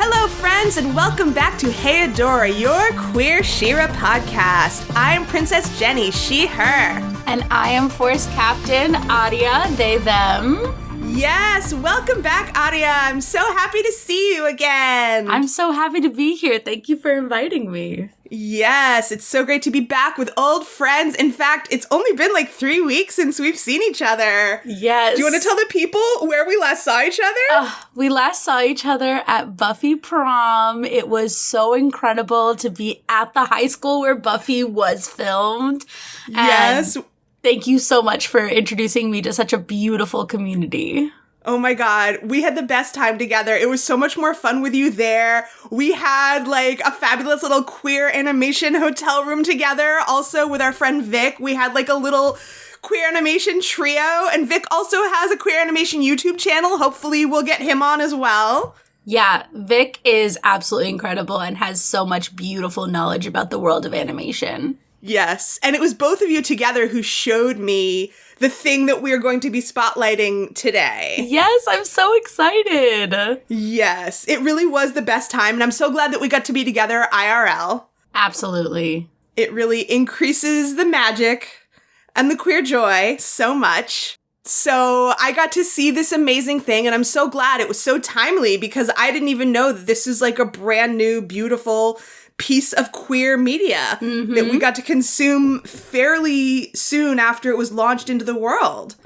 Hello, friends, and welcome back to Hey Adora, your Queer She-Ra podcast. I am Princess Jenny, she, her. And I am Force Captain Aria, they, them. Yes, welcome back, Aria. I'm so happy to see you again. I'm so happy to be here. Thank you for inviting me. Yes, it's so great to be back with old friends. In fact, it's only been like 3 weeks since we've seen each other. Yes. Do you want to tell the people where we last saw each other? We last saw each other at Buffy Prom. It was so incredible to be at the high school where Buffy was filmed. Yes. And thank you so much for introducing me to such a beautiful community. Oh my God, we had the best time together. It was so much more fun with you there. We had like a fabulous little queer animation hotel room together. Also with our friend Vic, we had like a little queer animation trio. And Vic also has a queer animation YouTube channel. Hopefully we'll get him on as well. Yeah, Vic is absolutely incredible and has so much beautiful knowledge about the world of animation. Yes, and it was both of you together who showed me the thing that we are going to be spotlighting today. Yes, I'm so excited. Yes, it really was the best time, and I'm so glad that we got to be together IRL. Absolutely. It really increases the magic and the queer joy so much. So I got to see this amazing thing, and I'm so glad it was so timely because I didn't even know that this is like a brand new, beautiful piece of queer media that we got to consume fairly soon after it was launched into the world.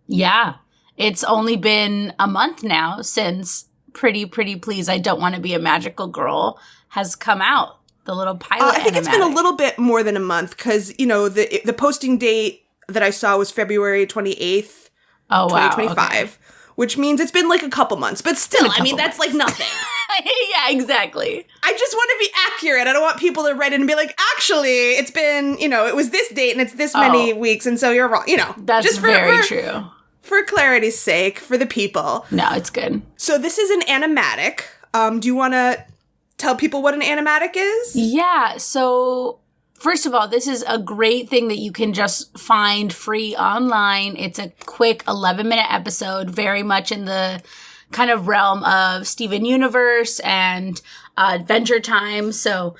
Yeah. It's only been a month now since Pretty Please I Don't Want to Be a Magical Girl has come out. The little pilot I think animatic. It's been a little bit more than a month because, you know, the posting date that I saw was February 28th, 2025. Okay. Which means it's been like a couple months, but still, I mean, that's like nothing. Yeah, exactly. I just want to be accurate. I don't want people to write in and be like, actually, it's been, you know, it was this date and it's this many weeks, and so you're wrong. You know, that's just very true. For clarity's sake, for the people. No, it's good. So this is an animatic. Do you want to tell people what an animatic is? Yeah, so first of all, this is a great thing that you can just find free online. It's a quick 11-minute episode, very much in the kind of realm of Steven Universe and Adventure Time. So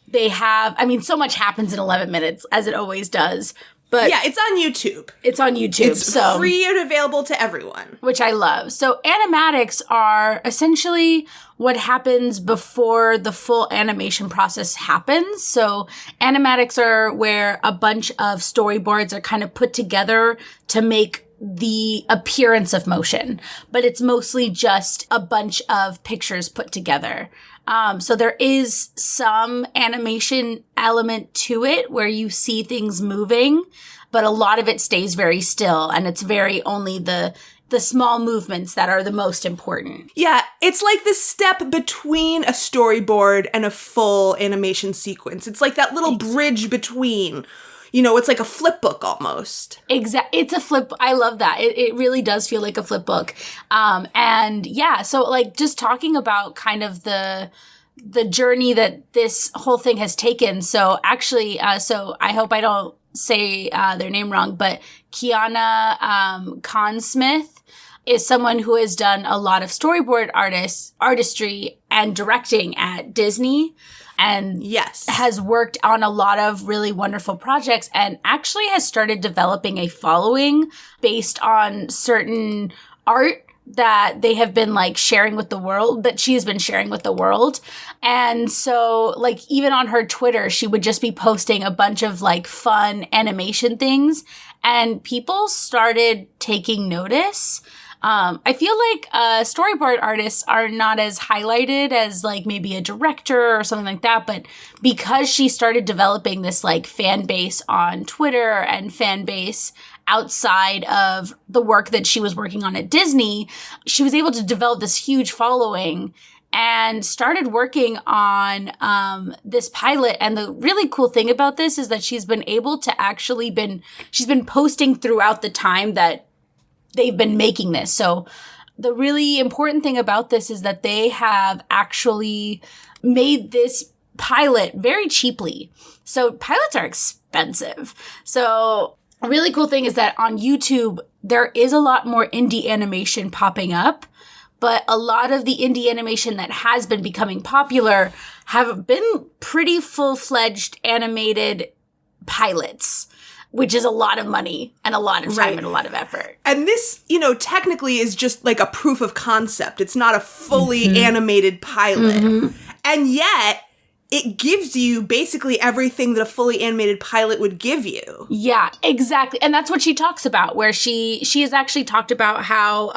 they have, I mean, so much happens in 11 minutes, as it always does. But yeah, it's on YouTube. It's on YouTube. It's free and available to everyone. Which I love. So animatics are essentially what happens before the full animation process happens. So animatics are where a bunch of storyboards are kind of put together to make the appearance of motion, but it's mostly just a bunch of pictures put together. So there is some animation element to it where you see things moving, but a lot of it stays very still, and it's very only the small movements that are the most important. Yeah, it's like the step between a storyboard and a full animation sequence. It's like that little bridge between. You know, it's like a flip book almost. Exactly. It's a flip. I love that. It really does feel like a flip book. And yeah, so like just talking about kind of the journey that this whole thing has taken. So actually, so I hope I don't say their name wrong, but Kiana Consmith is someone who has done a lot of storyboard artistry and directing at Disney. And yes, has worked on a lot of really wonderful projects and actually has started developing a following based on certain art that they have been like sharing with the world, that she has been sharing with the world. And so like even on her Twitter, she would just be posting a bunch of like fun animation things, and people started taking notice. I feel like storyboard artists are not as highlighted as like maybe a director or something like that. But because she started developing this like fan base on Twitter and fan base outside of the work that she was working on at Disney, she was able to develop this huge following and started working on this pilot. And the really cool thing about this is that she's been able to she's been posting throughout the time that they've been making this. So the really important thing about this is that they have actually made this pilot very cheaply. So pilots are expensive. So a really cool thing is that on YouTube, there is a lot more indie animation popping up, but a lot of the indie animation that has been becoming popular have been pretty full-fledged animated pilots, which is a lot of money and a lot of time and a lot of effort. And this, technically is just like a proof of concept. It's not a fully animated pilot. And yet, it gives you basically everything that a fully animated pilot would give you. Yeah, exactly. And that's what she talks about, where she has actually talked about how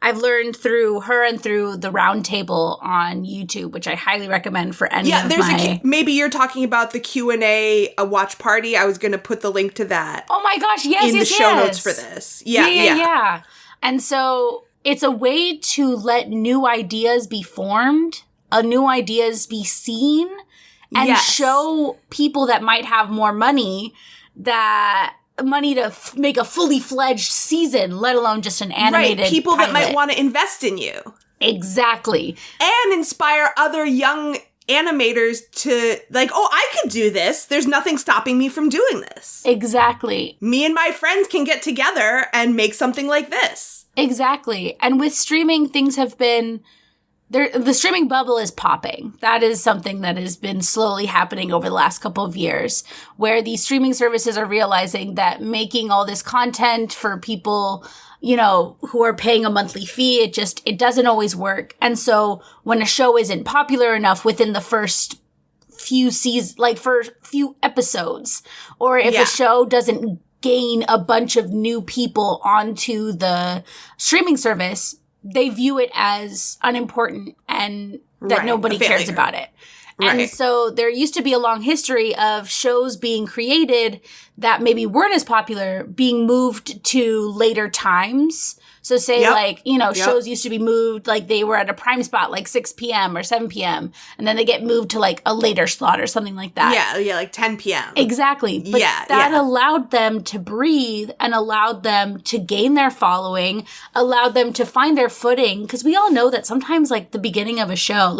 I've learned through her and through the Roundtable on YouTube, which I highly recommend for any of my... maybe you're talking about the Q&A a watch party. I was going to put the link to that. Oh my gosh, yes, in the show notes for this. Yeah. And so it's a way to let new ideas be formed, new ideas be seen, and show people that might have more money to make a fully fledged season, let alone just an animated people pilot. That might want to invest in you. Exactly. And inspire other young animators to I could do this. There's nothing stopping me from doing this. Exactly. Me and my friends can get together and make something like this. Exactly. And with streaming, things have been... the streaming bubble is popping. That is something that has been slowly happening over the last couple of years, where these streaming services are realizing that making all this content for people, who are paying a monthly fee, it doesn't always work. And so when a show isn't popular enough within the first few seasons, first few episodes, or if a show doesn't gain a bunch of new people onto the streaming service, they view it as unimportant and that nobody cares about it. Right. And so there used to be a long history of shows being created that maybe weren't as popular being moved to later times. So say shows used to be moved, they were at a prime spot, 6 p.m. or 7 p.m. And then they get moved to a later slot or something like that. Yeah, 10 p.m. Exactly. But that allowed them to breathe and allowed them to gain their following, allowed them to find their footing. Because we all know that sometimes the beginning of a show,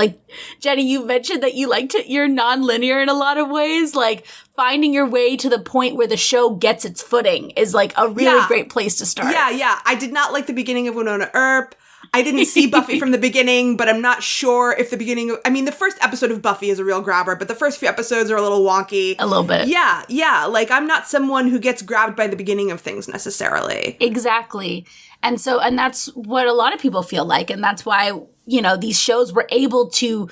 Jenny, you mentioned that you're non-linear in a lot of ways. Finding your way to the point where the show gets its footing is a really great place to start. Yeah. I did not like the beginning of Winona Earp. I didn't see Buffy from the beginning, but I'm not sure if the the first episode of Buffy is a real grabber, but the first few episodes are a little wonky. A little bit. Yeah. I'm not someone who gets grabbed by the beginning of things necessarily. Exactly. And that's what a lot of people feel like. And that's why, these shows were able to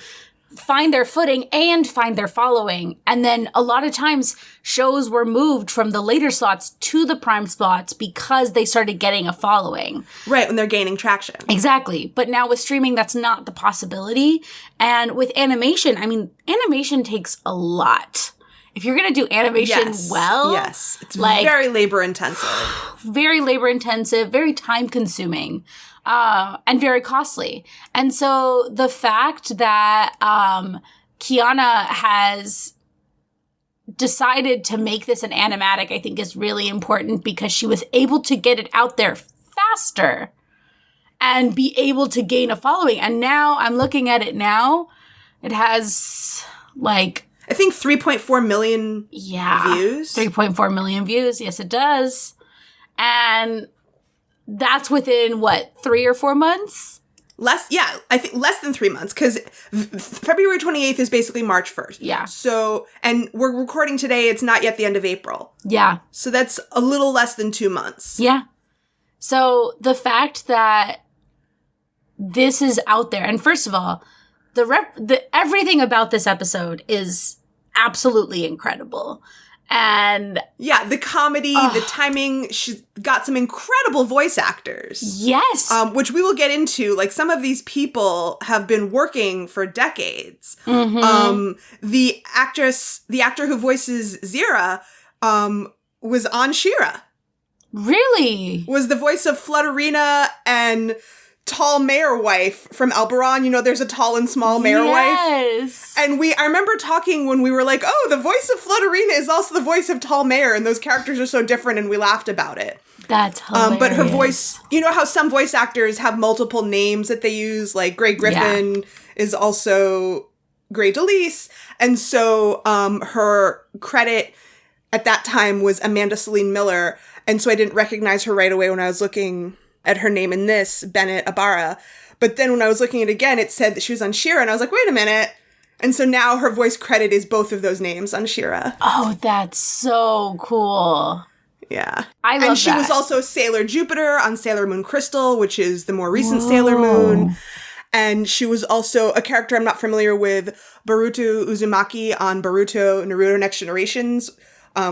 find their footing and find their following. And then a lot of times shows were moved from the later slots to the prime slots because they started getting a following. Right, when they're gaining traction. Exactly. But now with streaming, that's not the possibility. And with animation, animation takes a lot. If you're going to do animation it's very labor intensive. Very labor intensive, very time consuming. And very costly. And so the fact that Kiana has decided to make this an animatic, I think is really important because she was able to get it out there faster and be able to gain a following. And now I'm looking at it now. It has I think 3.4 million views. 3.4 million views. Yes, it does. And that's within, 3 or 4 months? I think less than 3 months, because February 28th is basically March 1st. Yeah. So, and we're recording today, it's not yet the end of April. Yeah. So that's a little less than 2 months. Yeah. So the fact that this is out there, and first of all, everything about this episode is absolutely incredible. And the comedy, the timing, she's got some incredible voice actors. Yes. Which we will get into. Some of these people have been working for decades. Mm-hmm. The actor who voices Zira, was on She-Ra. Really? Was the voice of Flutterina and tall mayor wife from Alberon. There's a tall and small mayor wife. Yes. And I remember talking when we were like, oh, the voice of Flutterina is also the voice of tall mayor, and those characters are so different, and we laughed about it. That's hilarious. But her voice, how some voice actors have multiple names that they use, Grey Griffin is also Grey Delise, and so her credit at that time was Amanda Celine Miller, and so I didn't recognize her right away when I was looking at her name in this, Bennett Ibarra. But then when I was looking at it again, it said that she was on She-Ra, and I was like, wait a minute. And so now her voice credit is both of those names on She-Ra. Oh, that's so cool. Yeah. I love that. And she was also Sailor Jupiter on Sailor Moon Crystal, which is the more recent Sailor Moon. And she was also a character I'm not familiar with, Boruto Uzumaki on Boruto Naruto Next Generations,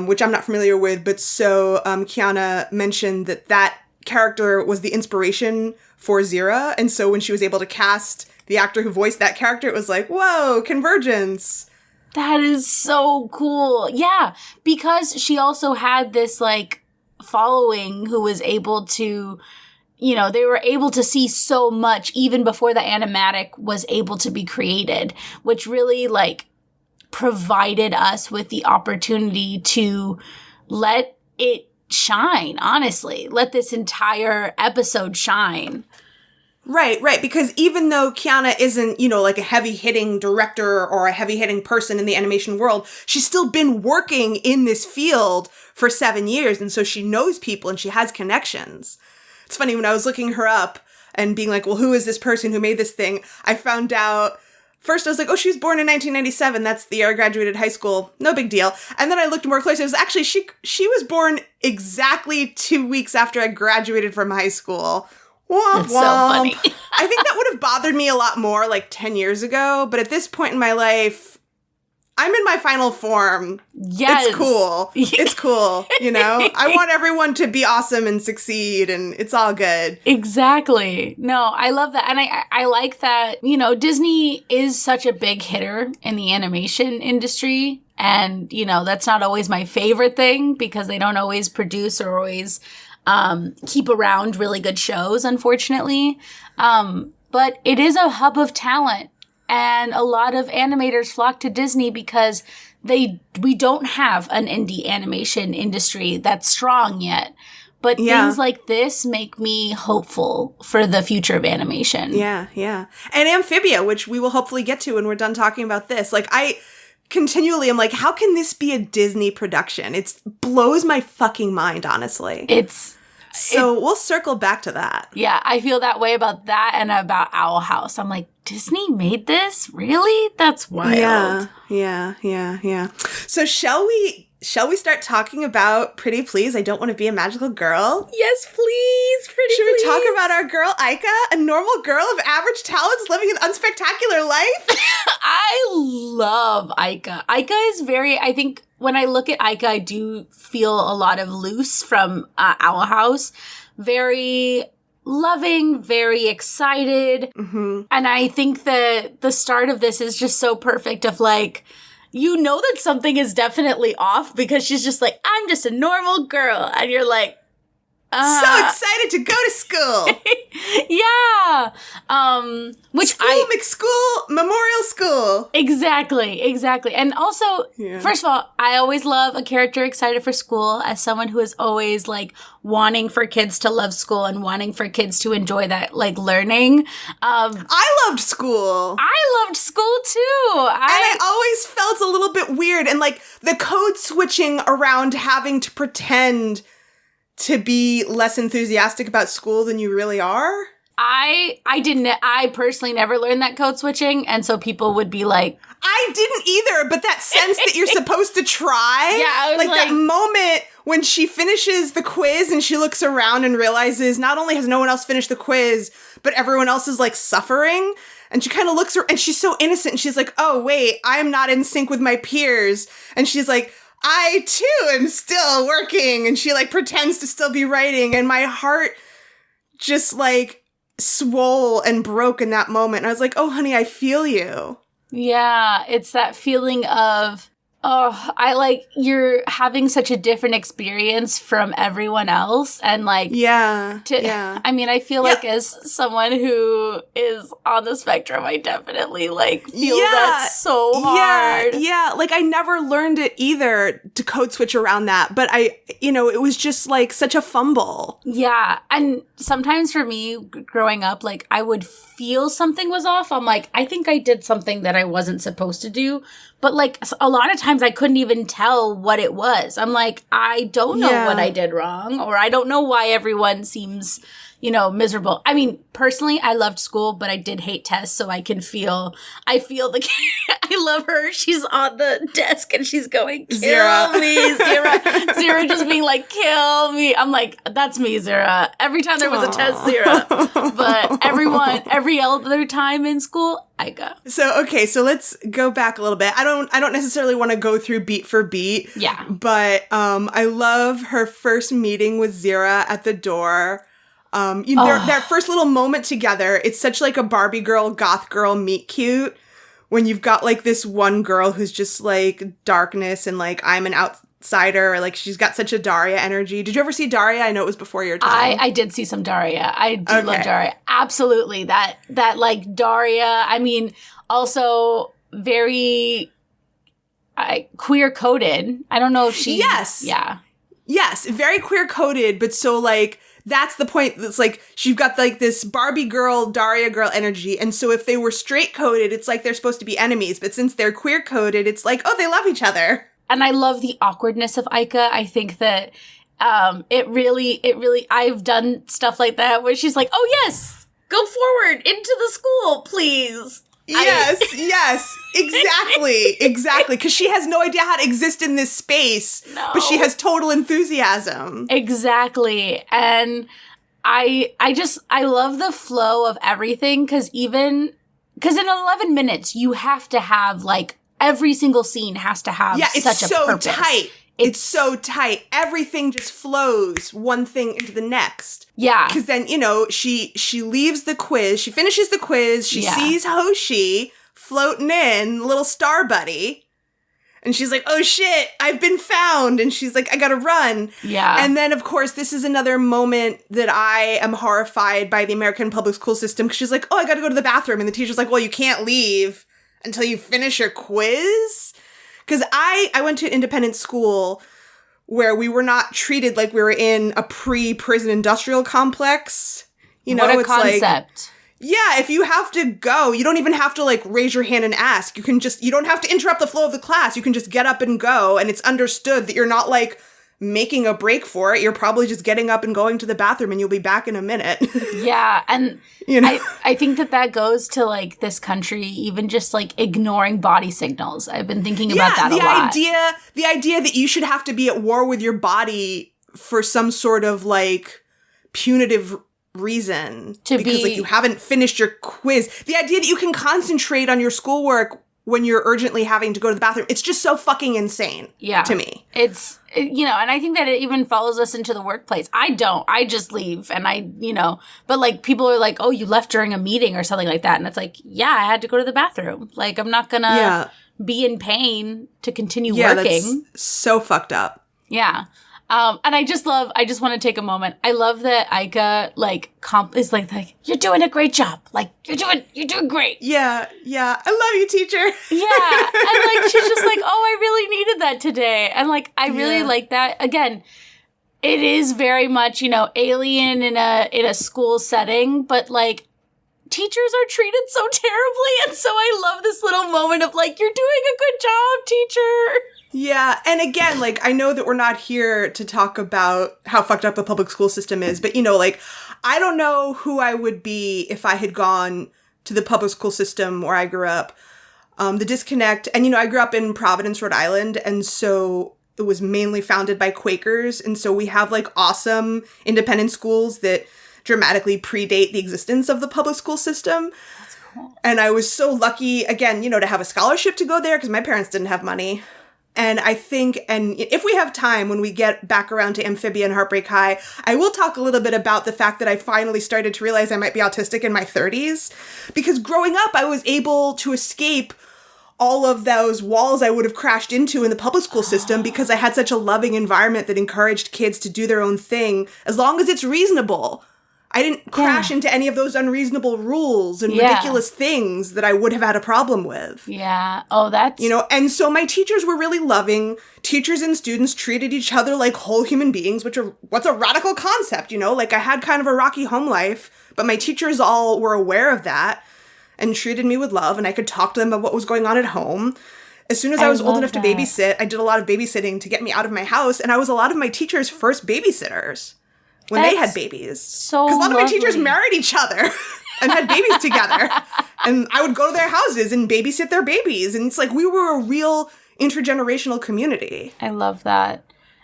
which I'm not familiar with. But so Kiana mentioned that character was the inspiration for Zira. And so when she was able to cast the actor who voiced that character, it was like, whoa, convergence. That is so cool. Yeah, because she also had this, like, following who was able to, you know, they were able to see so much even before the animatic was able to be created, which really, like, provided us with the opportunity to let it shine, honestly. Let this entire episode shine. Right. Because even though Kiana isn't, you know, like a heavy-hitting director or a heavy-hitting person in the animation world, she's still been working in this field for 7 years. And so she knows people and she has connections. It's funny, when I was looking her up and being like, well, who is this person who made this thing? I found out, first I was like, oh, she was born in 1997. That's the year I graduated high school. No big deal. And then I looked more closely. It was actually, she was born exactly 2 weeks after I graduated from high school. Womp, That's so funny. I think that would have bothered me a lot more like 10 years ago. But at this point in my life, I'm in my final form. Yes. It's cool. It's cool. You know, I want everyone to be awesome and succeed, and it's all good. Exactly. No, I love that. And I like that, you know, Disney is such a big hitter in the animation industry. And, you know, that's not always my favorite thing because they don't always produce or always keep around really good shows, unfortunately. But it is a hub of talent. And a lot of animators flock to Disney because we don't have an indie animation industry that's strong yet. But things like this make me hopeful for the future of animation. Yeah. And Amphibia, which we will hopefully get to when we're done talking about this. Like, I continually am like, how can this be a Disney production? It blows my fucking mind, honestly. So we'll circle back to that. Yeah, I feel that way about that and about Owl House. I'm like, Disney made this? Really? That's wild. Yeah. So shall we start talking about Pretty Please, I Don't Want to Be a Magical Girl? Yes, please. Should we talk about our girl, Aika, a normal girl of average talents living an unspectacular life? I love Aika. Aika is I think when I look at Aika, I do feel a lot of Luce from Owl House. Very loving, very excited. Mm-hmm. And I think that the start of this is just so perfect of like, you know that something is definitely off because she's just like, I'm just a normal girl. And you're like, so excited to go to school. Yeah. McSchool, Memorial School. Exactly. And also, first of all, I always love a character excited for school as someone who is always like wanting for kids to love school and wanting for kids to enjoy that like learning. I loved school. I loved school too. And I always felt a little bit weird and like the code switching around having to pretend to be less enthusiastic about school than you really are. I personally never learned that code switching, and so people would be like, I didn't either, but that sense that you're supposed to try. Yeah, I was like that moment when she finishes the quiz and she looks around and realizes not only has no one else finished the quiz, but everyone else is like suffering. And she kind of looks and she's so innocent and she's like, oh wait, I'm not in sync with my peers. And she's like, I too am still working. And she like pretends to still be writing. And my heart just like swole and broke in that moment. And I was like, oh honey, I feel you. Yeah, it's that feeling of, you're having such a different experience from everyone else. And like, I mean, I feel like as someone who is on the spectrum, I definitely like feel that so hard. Yeah. Like I never learned it either to code switch around that, but it was just like such a fumble. Yeah. And sometimes for me growing up, like I would feel something was off. I'm like, I think I did something that I wasn't supposed to do. But like a lot of times I couldn't even tell what it was. I'm like, I don't know what I did wrong, or I don't know why everyone seems, miserable. I mean, personally, I loved school, but I did hate tests, so I feel the, I love her. She's on the desk and she's going, kill Zira. me, Zira. Zira just being like, kill me. I'm like, that's me, Zira. Every time there was a test, Zira. But every other time in school, Aika. So let's go back a little bit. I don't necessarily want to go through beat for beat. Yeah. But I love her first meeting with Zira at the door. Their first little moment together, it's such like a Barbie girl, goth girl meet cute when you've got like this one girl who's just like darkness and like I'm an outsider, or like she's got such a Daria energy. Did you ever see Daria? I know it was before your time. I did see some Daria. I do love Daria. Absolutely. That like Daria, I mean, also very queer coded. I don't know if she. Yes. Yeah. Yes. Very queer coded, but so like, that's the point. It's like she's got like this Barbie girl, Daria girl energy. And so if they were straight coded, it's like they're supposed to be enemies. But since they're queer coded, it's like, oh, they love each other. And I love the awkwardness of Aika. I think that it really, I've done stuff like that where she's like, oh, yes, go forward into the school, please. Yes, exactly. Because she has no idea how to exist in this space, but she has total enthusiasm. Exactly. And I love the flow of everything because in 11 minutes, you have to have like every single scene has to have such a purpose. Tight. It's so tight. Everything just flows one thing into the next. Yeah. Because then, she leaves the quiz. She finishes the quiz. She sees Hoshi floating in, little star buddy. And she's like, oh shit, I've been found. And she's like, I gotta run. Yeah. And then, of course, this is another moment that I am horrified by the American public school system. Because she's like, oh, I gotta go to the bathroom. And the teacher's like, well, you can't leave until you finish your quiz. Because I went to an independent school where we were not treated like we were in a pre-prison industrial complex. What a concept. Like, yeah, if you have to go, you don't even have to like raise your hand and ask. You don't have to interrupt the flow of the class. You can just get up and go. And it's understood that you're not like making a break for it. You're probably just getting up and going to the bathroom and you'll be back in a minute. Yeah. And I think that goes to like this country, even just like ignoring body signals. I've been thinking about that a lot. The idea that you should have to be at war with your body for some sort of like punitive reason because like you haven't finished your quiz. The idea that you can concentrate on your schoolwork when you're urgently having to go to the bathroom. It's just so fucking insane to me. It's, and I think that it even follows us into the workplace. I just leave and but like people are like, oh, you left during a meeting or something like that. And it's like, yeah, I had to go to the bathroom. Like, I'm not gonna be in pain to continue working. That's so fucked up. Yeah. And I just want to take a moment. I love that Aika, like, is like, you're doing a great job. Like, you're doing great. Yeah. I love you, teacher. Yeah. And, like, she's just like, oh, I really needed that today. And, like, I really like that. Again, it is very much, alien in a school setting, but, like, teachers are treated so terribly. And so I love this little moment of, like, you're doing a good job, teacher. Yeah, and again, like, I know that we're not here to talk about how fucked up the public school system is, but, like, I don't know who I would be if I had gone to the public school system where I grew up. The disconnect, and, I grew up in Providence, Rhode Island, and so it was mainly founded by Quakers, and so we have, like, awesome independent schools that dramatically predate the existence of the public school system. That's cool. And I was so lucky, again, to have a scholarship to go there, because my parents didn't have money. And I think, and if we have time, when we get back around to Amphibia and Heartbreak High, I will talk a little bit about the fact that I finally started to realize I might be autistic in my 30s. Because growing up, I was able to escape all of those walls I would have crashed into in the public school system because I had such a loving environment that encouraged kids to do their own thing, as long as it's reasonable. I didn't crash into any of those unreasonable rules and ridiculous things that I would have had a problem with. Yeah. Oh, that's... and so my teachers were really loving. Teachers and students treated each other like whole human beings, what's a radical concept, Like, I had kind of a rocky home life, but my teachers all were aware of that and treated me with love, and I could talk to them about what was going on at home. As soon as I was old enough to babysit, I did a lot of babysitting to get me out of my house, and I was a lot of my teachers' first babysitters. when they had babies. So because a lot of my teachers lovely. married each other and had babies together. And I would go to their houses and babysit their babies. And it's like we were a real intergenerational community. I love that.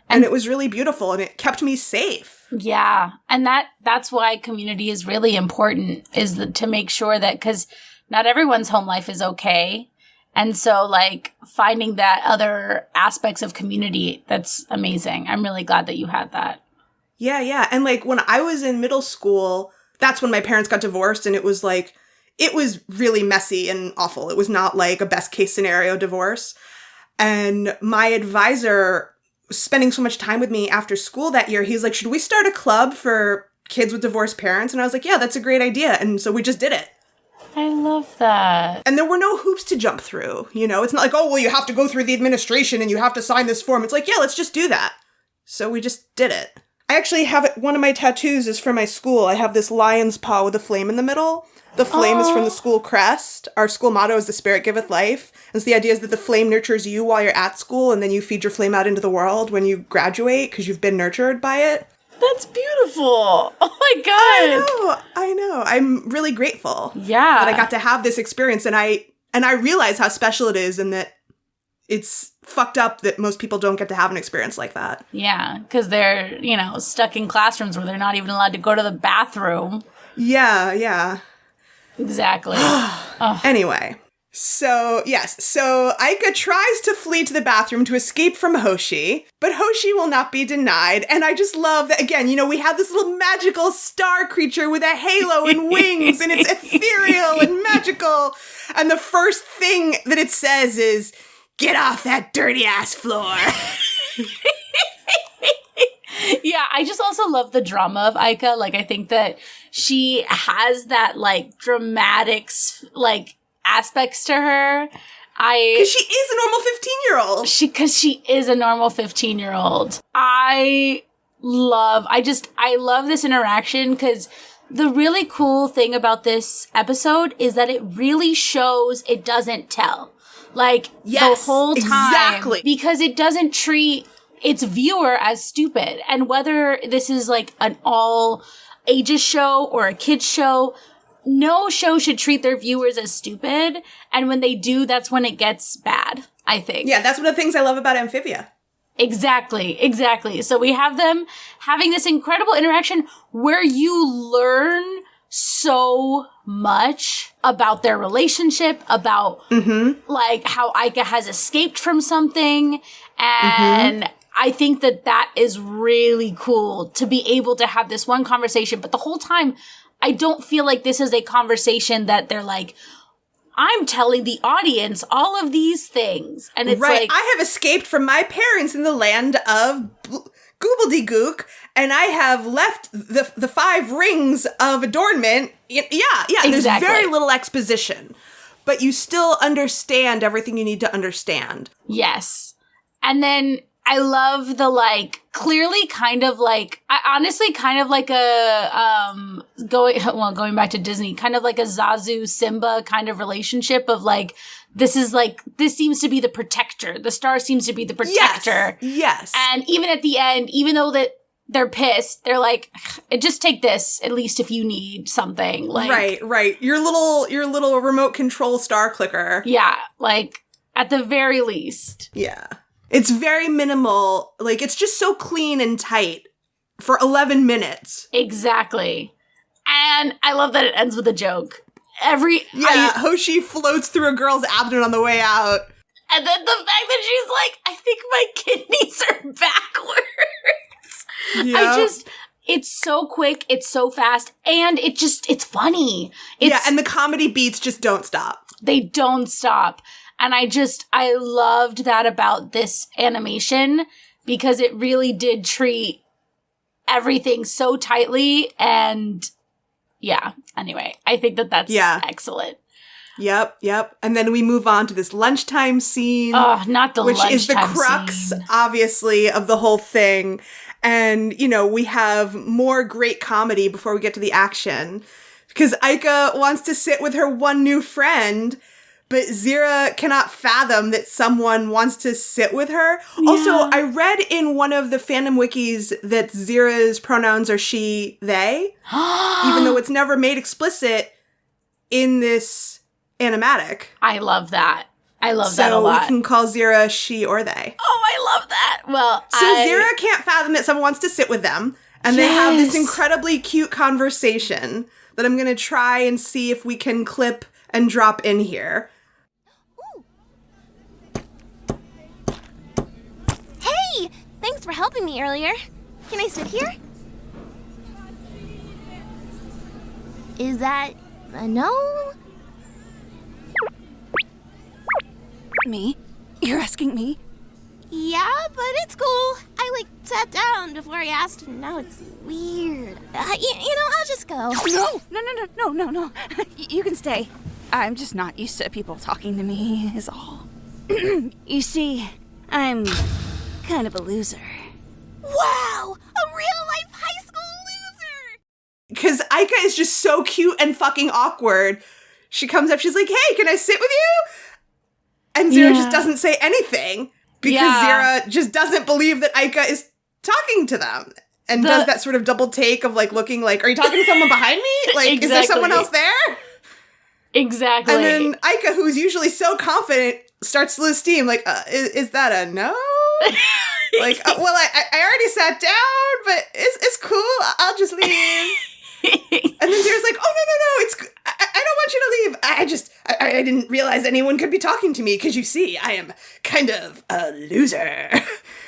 And it was really beautiful, and it kept me safe. Yeah. And that's why community is really important, is to make sure that, because not everyone's home life is okay. And so, like, finding that other aspects of community, that's amazing. I'm really glad that you had that. Yeah, yeah. And, like, when I was in middle school, that's when my parents got divorced, and it was, like, it was really messy and awful. It was not, like, a best-case scenario divorce. And my advisor, spending so much time with me after school that year, he's like, should we start a club for kids with divorced parents? And I was like, yeah, that's a great idea. And so we just did it. I love that. And there were no hoops to jump through, you know? It's not like, oh, well, you have to go through the administration and you have to sign this form. It's like, yeah, let's just do that. So we just did it. I actually have it, one of my tattoos is from my school. I have this lion's paw with a flame in the middle. The flame is from the school crest. Our school motto is the spirit giveth life. And so the idea is that the flame nurtures you while you're at school, and then you feed your flame out into the world when you graduate because you've been nurtured by it. That's beautiful. Oh my God. I know. I'm really grateful. Yeah. That I got to have this experience, and I realize how special it is, and that it's fucked up that most people don't get to have an experience like that. Yeah, because they're, stuck in classrooms where they're not even allowed to go to the bathroom. Yeah, yeah. Exactly. Anyway, so Aika tries to flee to the bathroom to escape from Hoshi, but Hoshi will not be denied. And I just love that, again, we have this little magical star creature with a halo and wings, and it's ethereal and magical. And the first thing that it says is, get off that dirty ass floor. Yeah, I just also love the drama of Aika. Like, I think that she has that, like, dramatic, like, aspects to her. Because she is a normal 15-year-old. Because she is a normal 15-year-old. I love this interaction, because the really cool thing about this episode is that it really shows it doesn't tell. Like, yes, the whole time. Exactly. Because it doesn't treat its viewer as stupid. And whether this is like an all ages show or a kids show, no show should treat their viewers as stupid. And when they do, that's when it gets bad, I think. Yeah, that's one of the things I love about Amphibia. Exactly. So we have them having this incredible interaction where you learn so much about their relationship, about like how Aika has escaped from something. And I think that is really cool to be able to have this one conversation. But the whole time, I don't feel like this is a conversation that they're like, I'm telling the audience all of these things. And it's right. like, I have escaped from my parents in the land of Goobledygook, and I have left the 5 rings of adornment. Yeah. Exactly. There's very little exposition, but you still understand everything you need to understand. Yes. And then I love the, like, clearly kind of like, honestly kind of like a, going back to Disney, kind of like a Zazu Simba kind of relationship of like, this seems to be the protector. The star seems to be the protector. Yes. And even at the end, even though that they're pissed, they're like, just take this, at least if you need something. Like, right. Your little remote control star clicker. Yeah. Like, at the very least. Yeah. It's very minimal. Like, it's just so clean and tight for 11 minutes. Exactly. And I love that it ends with a joke. Hoshi floats through a girl's abdomen on the way out. And then the fact that she's like, I think my kidneys are backwards. Yeah. It's so quick, it's so fast, and it's funny. And the comedy beats just don't stop. They don't stop. And I loved that about this animation, because it really did treat everything so tightly. And yeah, anyway, I think that's excellent. Yep. And then we move on to this lunchtime scene. Oh, not the lunchtime scene. Which is the crux, obviously, of the whole thing. And, we have more great comedy before we get to the action. Because Aika wants to sit with her one new friend, but Zira cannot fathom that someone wants to sit with her. Yeah. Also, I read in one of the fandom wikis that Zira's pronouns are she, they, even though it's never made explicit in this animatic. I love that. I love that a lot. So we can call Zira she or they. Oh, I love that. Well, so Zira can't fathom that someone wants to sit with them, and they have this incredibly cute conversation that I'm going to try and see if we can clip and drop in here. Hey! Thanks for helping me earlier. Can I sit here? Is that a no? Me? You're asking me? Yeah, but it's cool. I, sat down before I asked, and now it's weird. I'll just go. No. You can stay. I'm just not used to people talking to me, is all. You see, I'm kind of a loser. Wow! A real-life high school loser! Because Aika is just so cute and fucking awkward. She comes up, she's like, hey, can I sit with you? And Zira just doesn't say anything because Zira just doesn't believe that Aika is talking to them and does that sort of double take of looking like, are you talking to someone behind me? Like, Is there someone else there? Exactly. And then Aika, who's usually so confident, starts to lose steam. Like, is that a no? Like, well, I already sat down, but it's cool. I'll just leave. And then Zira's like, oh, no, I don't want you to leave. I didn't realize anyone could be talking to me because you see, I am kind of a loser.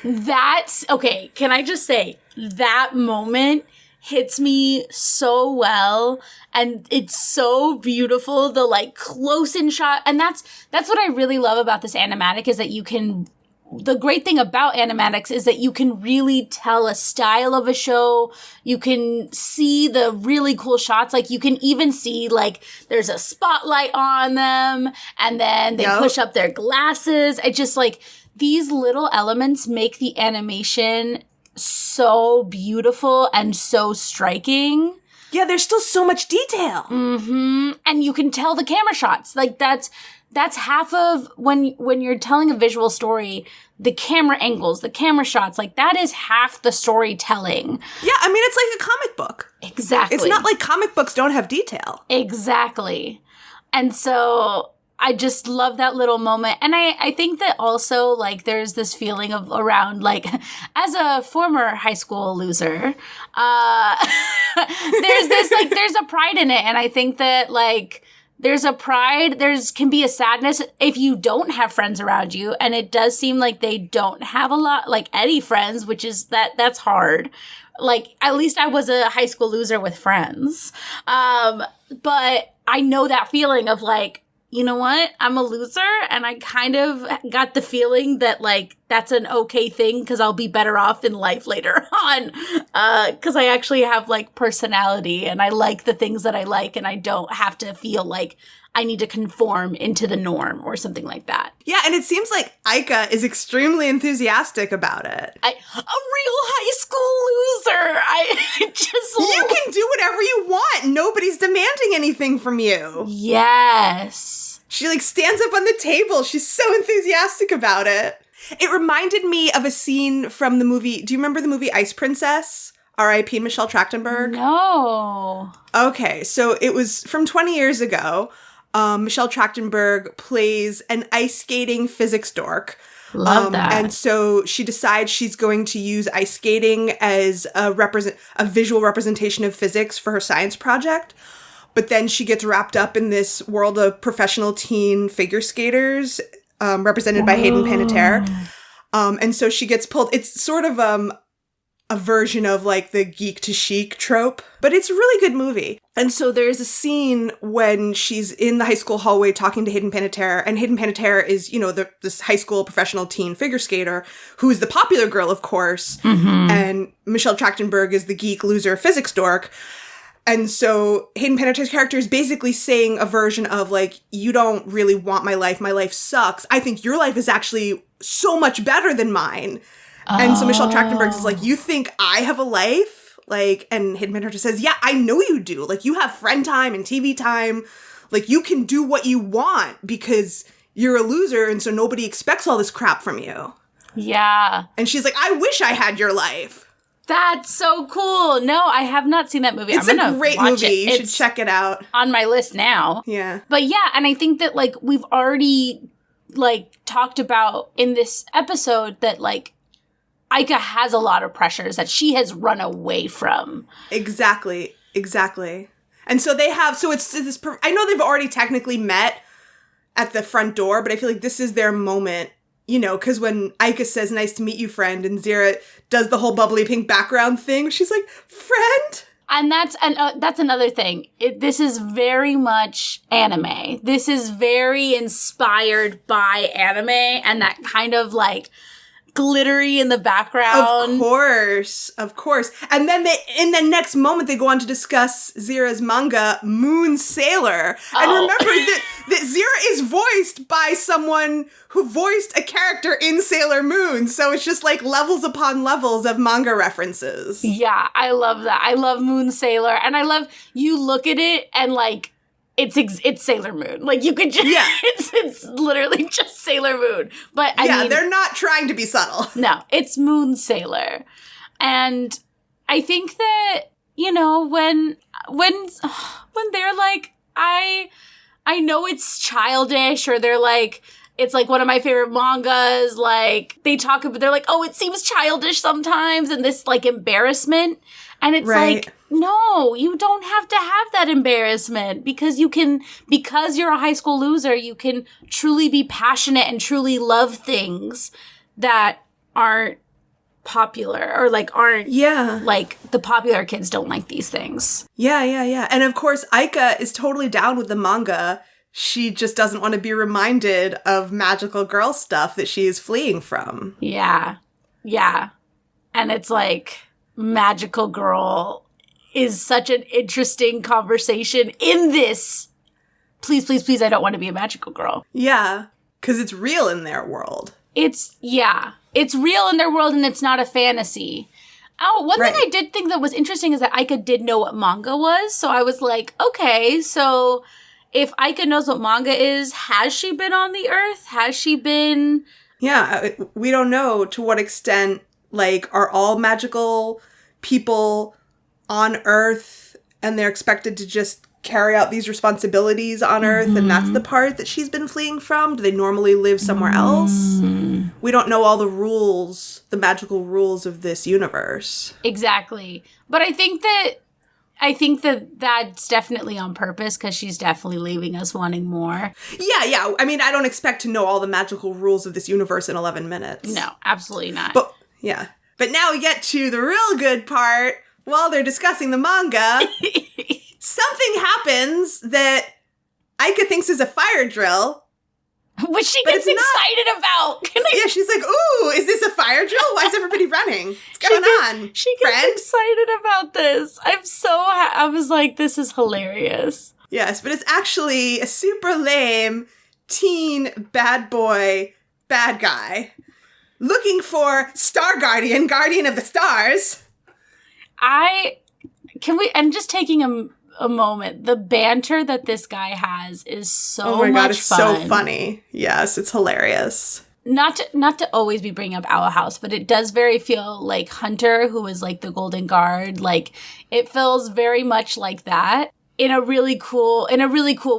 That's, okay, can I just say, that moment hits me so well, and it's so beautiful, the, close-in shot, and that's what I really love about this animatic, is that the great thing about animatics is that you can really tell a style of a show. You can see the really cool shots. You can even see, there's a spotlight on them, and then they push up their glasses. It just, these little elements make the animation so beautiful and so striking. Yeah, there's still so much detail. Mm-hmm. And you can tell the camera shots. That's half of when you're telling a visual story, the camera angles, the camera shots, that is half the storytelling. Yeah, I mean, it's like a comic book. Exactly. It's not like comic books don't have detail. Exactly. And so I just love that little moment. And I think that also, there's this feeling of around, as a former high school loser, there's a pride in it. And I think that, there's a pride, can be a sadness if you don't have friends around you. And it does seem like they don't have a lot, any friends, which is that's hard. At least I was a high school loser with friends. But I know that feeling of you know what? I'm a loser, and I kind of got the feeling that, that's an okay thing because I'll be better off in life later on. Because I actually have, personality, and I like the things that I like, and I don't have to feel like I need to conform into the norm or something like that. Yeah, and it seems like Aika is extremely enthusiastic about it. A real high school loser. You can do whatever you want. Nobody's demanding anything from you. Yes. She stands up on the table. She's so enthusiastic about it. It reminded me of a scene from the movie. Do you remember the movie Ice Princess? R.I.P. Michelle Trachtenberg? No. Okay, so it was from 20 years ago. Michelle Trachtenberg plays an ice skating physics dork. Love that. And so she decides she's going to use ice skating as a visual representation of physics for her science project. But then she gets wrapped up in this world of professional teen figure skaters, represented by Hayden Panettiere. And so she gets pulled. It's sort of a version of the geek to chic trope, but it's a really good movie. And so there's a scene when she's in the high school hallway talking to Hayden Panettiere, and Hayden Panettiere is, this high school professional teen figure skater who is the popular girl, of course, and Michelle Trachtenberg is the geek loser physics dork. And so Hayden Panettiere's character is basically saying a version of you don't really want my life sucks. I think your life is actually so much better than mine. And so Michelle Trachtenberg is you think I have a life? And Hayden Panettiere says, yeah, I know you do. You have friend time and TV time. Like, you can do what you want because you're a loser, and so nobody expects all this crap from you. Yeah. And she's like, I wish I had your life. That's so cool. No, I have not seen that movie. It's I'm gonna a great watch movie. It. You should check it out. On my list now. Yeah. But yeah, and I think that, like, we've already, like, talked about in this episode that, like, Aika has a lot of pressures that she has run away from. Exactly. And so they have, so it's this, I know they've already technically met at the front door, but I feel like this is their moment, you know, because when Aika says, nice to meet you, friend, and Zira does the whole bubbly pink background thing, she's like, friend? And that's another thing. This is very much anime. This is very inspired by anime and that kind of, like, glittery in the background. Of course. And then in the next moment, they go on to discuss Zira's manga, Moon Sailor. And remember that Zira is voiced by someone who voiced a character in Sailor Moon. So it's just like levels upon levels of manga references. Yeah, I love that. I love Moon Sailor. And I love, you look at it and, like, it's Sailor Moon. Like, you could just, it's literally just Sailor Moon. But I mean, they're not trying to be subtle. No, it's Moon Sailor. And I think that, you know, when they're like, I know it's childish, or they're like, it's like one of my favorite mangas, like, they talk about, they're like, oh, it seems childish sometimes, and this, like, embarrassment. And it's like, no, you don't have to have that embarrassment, because you're a high school loser, you can truly be passionate and truly love things that aren't popular, or like like the popular kids don't like these things. Yeah. And of course, Aika is totally down with the manga. She just doesn't want to be reminded of magical girl stuff that she is fleeing from. Yeah. And it's like, magical girl is such an interesting conversation in this. Please, I don't want to be a magical girl. Yeah, because it's real in their world. It's real in their world, and it's not a fantasy. Oh, one thing I did think that was interesting is that Aika did know what manga was, so I was like, okay, so if Aika knows what manga is, has she been on the Earth? Has she been... Yeah, we don't know to what extent, like, are all magical people on Earth and they're expected to just carry out these responsibilities on Earth, and that's the part that she's been fleeing from? Do they normally live somewhere else? We don't know all the rules, the magical rules of this universe. Exactly. But I think that that's definitely on purpose, because she's definitely leaving us wanting more. Yeah. I mean, I don't expect to know all the magical rules of this universe in 11 minutes. No, absolutely not. But, yeah. But now we get to the real good part. While they're discussing the manga, something happens that Aika thinks is a fire drill. Which she gets excited about. Yeah, she's like, ooh, is this a fire drill? Why is everybody running? What's going on, She gets excited about this. I was like, this is hilarious. Yes, but it's actually a super lame teen bad boy bad guy looking for Star Guardian, Guardian of the Stars. I'm just taking a moment. The banter that this guy has is so much fun. Oh my god, it's so funny. Yes, it's hilarious. Not to always be bringing up Owl House, but it does very feel like Hunter, who is like the Golden Guard. Like, it feels very much like that in a really cool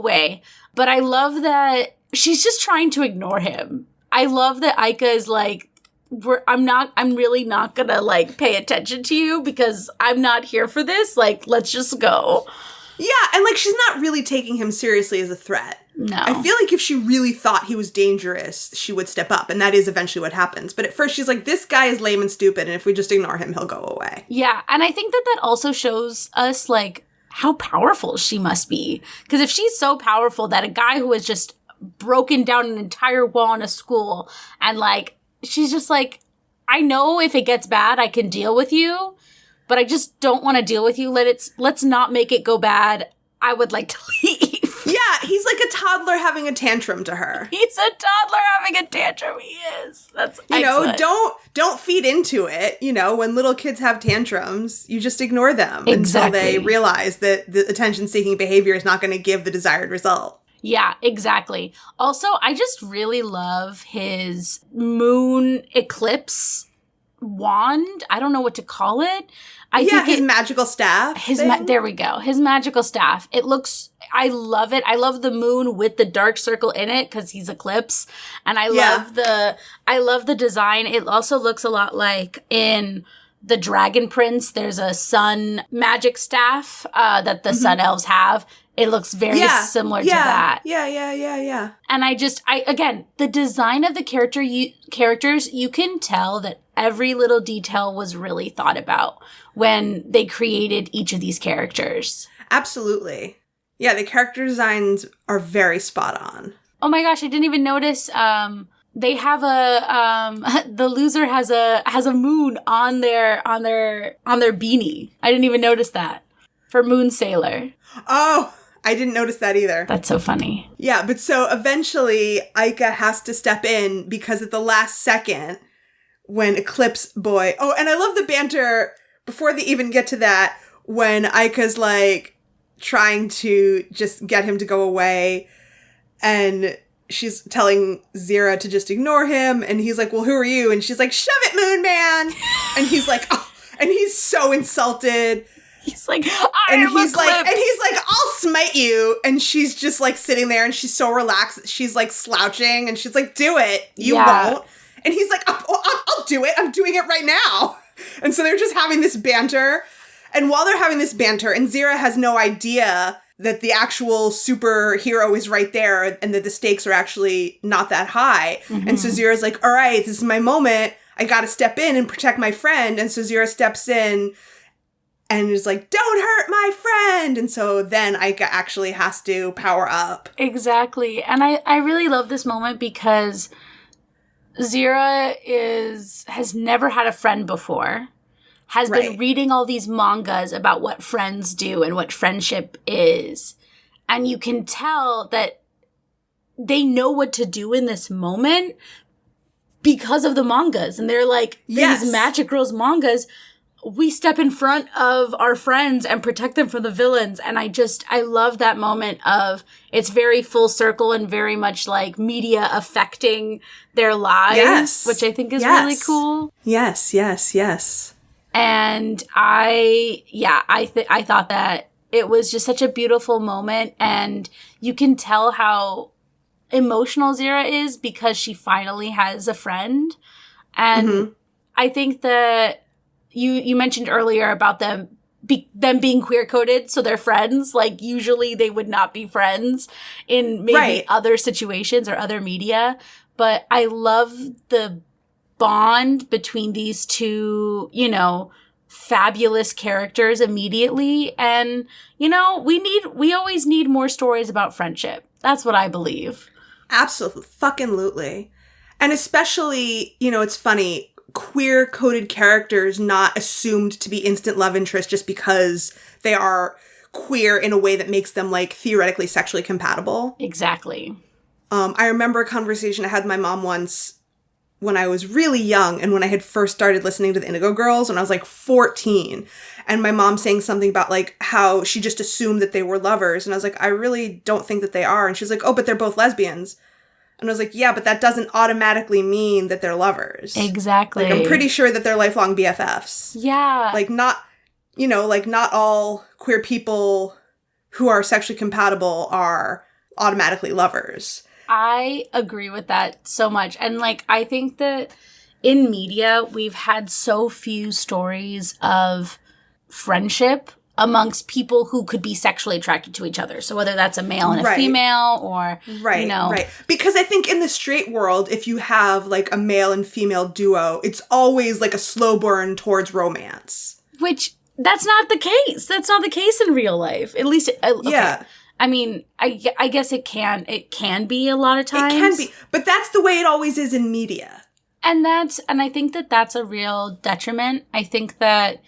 way. But I love that she's just trying to ignore him. I love that Aika is like, I'm really not gonna, like, pay attention to you because I'm not here for this. Like, let's just go. Yeah, and, like, she's not really taking him seriously as a threat. No. I feel like if she really thought he was dangerous, she would step up, and that is eventually what happens. But at first she's like, this guy is lame and stupid, and if we just ignore him, he'll go away. Yeah, and I think that also shows us, like, how powerful she must be. Because if she's so powerful that a guy who has just broken down an entire wall in a school, and, like, she's just like, I know if it gets bad, I can deal with you, but I just don't want to deal with you. Let's not make it go bad. I would like to leave. Yeah, he's like a toddler having a tantrum to her. He's a toddler having a tantrum. He is. That's excellent. Don't feed into it. When little kids have tantrums, you just ignore them until they realize that the attention-seeking behavior is not going to give the desired result. Yeah, exactly. Also, I just really love his moon eclipse wand. I don't know what to call it. I think his magical staff. There we go. His magical staff. I love it. I love the moon with the dark circle in it because he's eclipse, and I love the design. It also looks a lot like in the Dragon Prince. There's a sun magic staff that the sun elves have. It looks very similar to that. Yeah. And again, the design of the characters, you can tell that every little detail was really thought about when they created each of these characters. Absolutely. Yeah, the character designs are very spot on. Oh my gosh, I didn't even notice they have the loser has a moon on their beanie. I didn't even notice that. For Moon Sailor. Oh, I didn't notice that either. That's so funny. Yeah, but so eventually Aika has to step in because at the last second when Eclipse Boy... Oh, and I love the banter before they even get to that when Aika's like trying to just get him to go away and she's telling Zira to just ignore him and he's like, well, who are you? And she's like, shove it, Moon Man! And he's like, oh, and he's so insulted. He's like, he's like, I'll smite you. And she's just like sitting there and she's so relaxed. She's like slouching and she's like, do it. You won't. And he's like, I'll do it. I'm doing it right now. And so they're just having this banter. And while they're having this banter, and Zira has no idea that the actual superhero is right there and that the stakes are actually not that high. Mm-hmm. And so Zira's like, all right, this is my moment. I got to step in and protect my friend. And so Zira steps in and is like, don't hurt my friend. And so then Aika actually has to power up. Exactly. And I really love this moment because Zira has never had a friend before, has been reading all these mangas about what friends do and what friendship is. And you can tell that they know what to do in this moment because of the mangas. And they're like, these Magic Girls mangas, we step in front of our friends and protect them from the villains. And I love that moment of it's very full circle and very much like media affecting their lives, which I think is really cool. Yes. And I thought that it was just such a beautiful moment. And you can tell how emotional Zira is because she finally has a friend. And I think that you mentioned earlier about them being queer-coded, so they're friends. Like, usually they would not be friends in maybe other situations or other media. But I love the bond between these two, fabulous characters immediately. And, we always need more stories about friendship. That's what I believe. Absolutely. Fucking-lutely. And especially, it's funny, queer-coded characters not assumed to be instant love interest just because they are queer in a way that makes them, like, theoretically sexually compatible. Exactly. I remember a conversation I had with my mom once when I was really young and when I had first started listening to the Indigo Girls when I was, like, 14. And my mom saying something about, like, how she just assumed that they were lovers. And I was like, I really don't think that they are. And she's like, oh, but they're both lesbians. And I was like, yeah, but that doesn't automatically mean that they're lovers. Exactly. Like, I'm pretty sure that they're lifelong BFFs. Yeah. Like, not all queer people who are sexually compatible are automatically lovers. I agree with that so much. And, like, I think that in media, we've had so few stories of friendship amongst people who could be sexually attracted to each other. So whether that's a male and a female or, Right. Because I think in the straight world, if you have, like, a male and female duo, it's always, like, a slow burn towards romance. Which, that's not the case. That's not the case in real life. At least, okay. Yeah. I mean, I guess it can be a lot of times. It can be. But that's the way it always is in media. And I think that that's a real detriment. I think that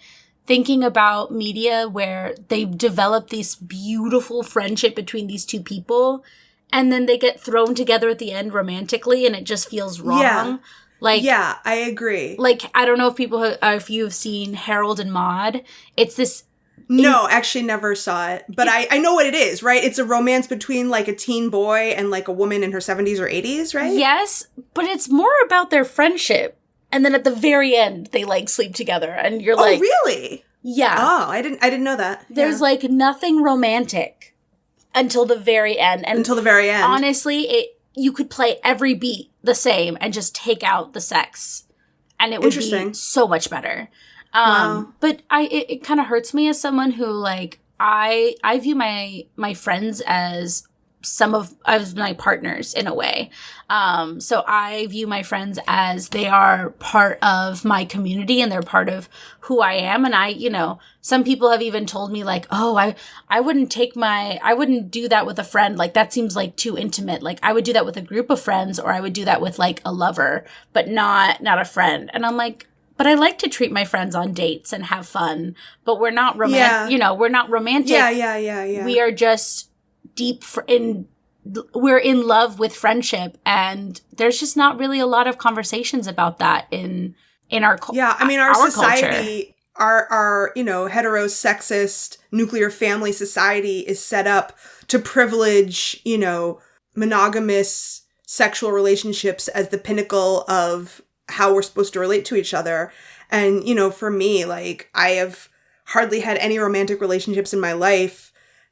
thinking about media where they develop this beautiful friendship between these two people and then they get thrown together at the end romantically and it just feels wrong. Yeah. Like, yeah, I agree. Like, I don't know if you've seen Harold and Maude. It's this. No, actually never saw it. But I know what it is, right? It's a romance between like a teen boy and like a woman in her 70s or 80s, right? Yes, but it's more about their friendship. And then at the very end, they like sleep together and you're like. Oh, really? Yeah. Oh, I didn't know that. There's like nothing romantic until the very end. And until the very end. Honestly, you could play every beat the same and just take out the sex. And it would be so much better. Wow. But it kind of hurts me as someone who, like, I view my friends as some of my partners in a way. So I view my friends as they are part of my community and they're part of who I am. And some people have even told me like, oh, I wouldn't do that with a friend. Like that seems like too intimate. Like I would do that with a group of friends or I would do that with like a lover, but not a friend. And I'm like, but I like to treat my friends on dates and have fun, but we're not romantic. Yeah. We're not romantic. Yeah. We are just we're in love with friendship, and there's just not really a lot of conversations about that in our culture. Yeah, I mean, our society, our heterosexist nuclear family society is set up to privilege, monogamous sexual relationships as the pinnacle of how we're supposed to relate to each other. And, for me, like, I have hardly had any romantic relationships in my life.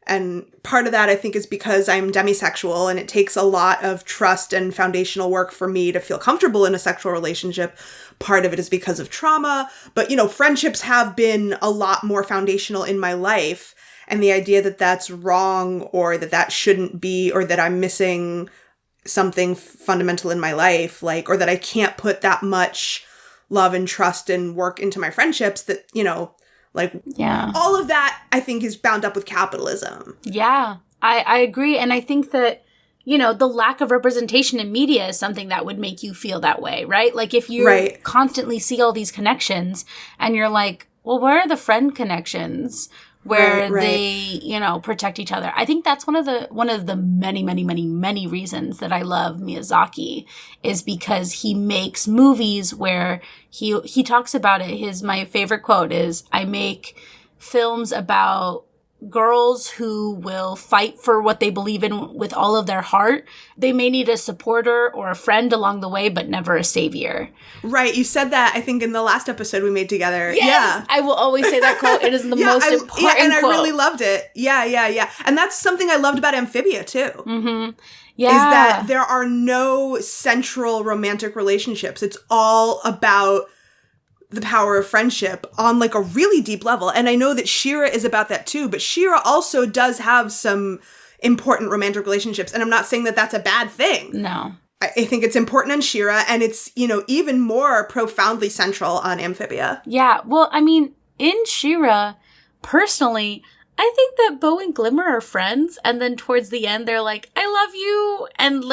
And part of that, I think, is because I'm demisexual and it takes a lot of trust and foundational work for me to feel comfortable in a sexual relationship. Part of it is because of trauma. But, friendships have been a lot more foundational in my life. And the idea that that's wrong or that shouldn't be or that I'm missing something fundamental in my life, like, or that I can't put that much love and trust and work into my friendships that, all of that, I think, is bound up with capitalism. Yeah, I agree. And I think that, the lack of representation in media is something that would make you feel that way, right? Like if you constantly see all these connections and you're like, well, where are the friend connections where they, protect each other? I think that's one of the many, many, many, many reasons that I love Miyazaki is because he makes movies where he talks about it. My favorite quote is, I make films about girls who will fight for what they believe in with all of their heart. They may need a supporter or a friend along the way, but never a savior. Right. You said that, I think, in the last episode we made together. Yes, yeah. I will always say that quote. It is the most important and quote. I really loved it. Yeah. And that's something I loved about Amphibia, too. Mm-hmm. Yeah. Is that there are no central romantic relationships. It's all about the power of friendship on like a really deep level. And I know that She-Ra is about that too, but She-Ra also does have some important romantic relationships. And I'm not saying that that's a bad thing. No. I think it's important on She-Ra, and it's, even more profoundly central on Amphibia. Yeah. Well, I mean, in She-Ra, personally, I think that Bo and Glimmer are friends, and then towards the end, they're like, I love you, and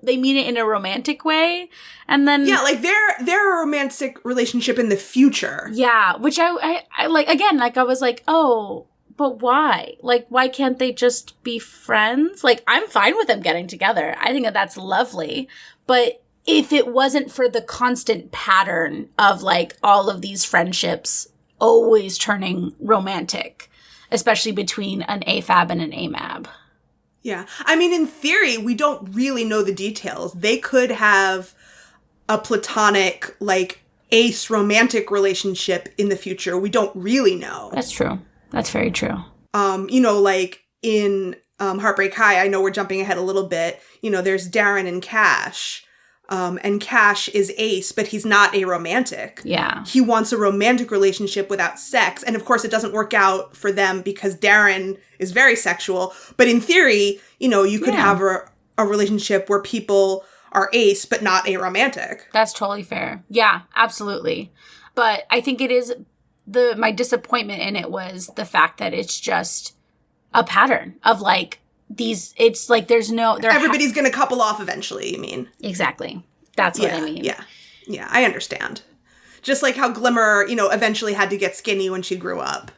they mean it in a romantic way, and then... Yeah, like, they're a romantic relationship in the future. Yeah, which I like, again, like, I was like, oh, but why? Like, why can't they just be friends? Like, I'm fine with them getting together. I think that that's lovely, but if it wasn't for the constant pattern of, like, all of these friendships always turning romantic... especially between an AFAB and an AMAB. Yeah. I mean, in theory, we don't really know the details. They could have a platonic, like, ace romantic relationship in the future. We don't really know. That's true. That's very true. Like in Heartbreak High, I know we're jumping ahead a little bit. There's Darren and Cash. And Cash is ace, but he's not aromantic. Yeah. He wants a romantic relationship without sex. And of course, it doesn't work out for them because Darren is very sexual. But in theory, you could have a relationship where people are ace, but not aromantic. That's totally fair. Yeah, absolutely. But I think it is my disappointment in it was the fact that it's just a pattern of like, it's like there's no... Everybody's going to couple off eventually, you mean? Exactly. That's what I mean. Yeah, I understand. Just like how Glimmer, eventually had to get skinny when she grew up.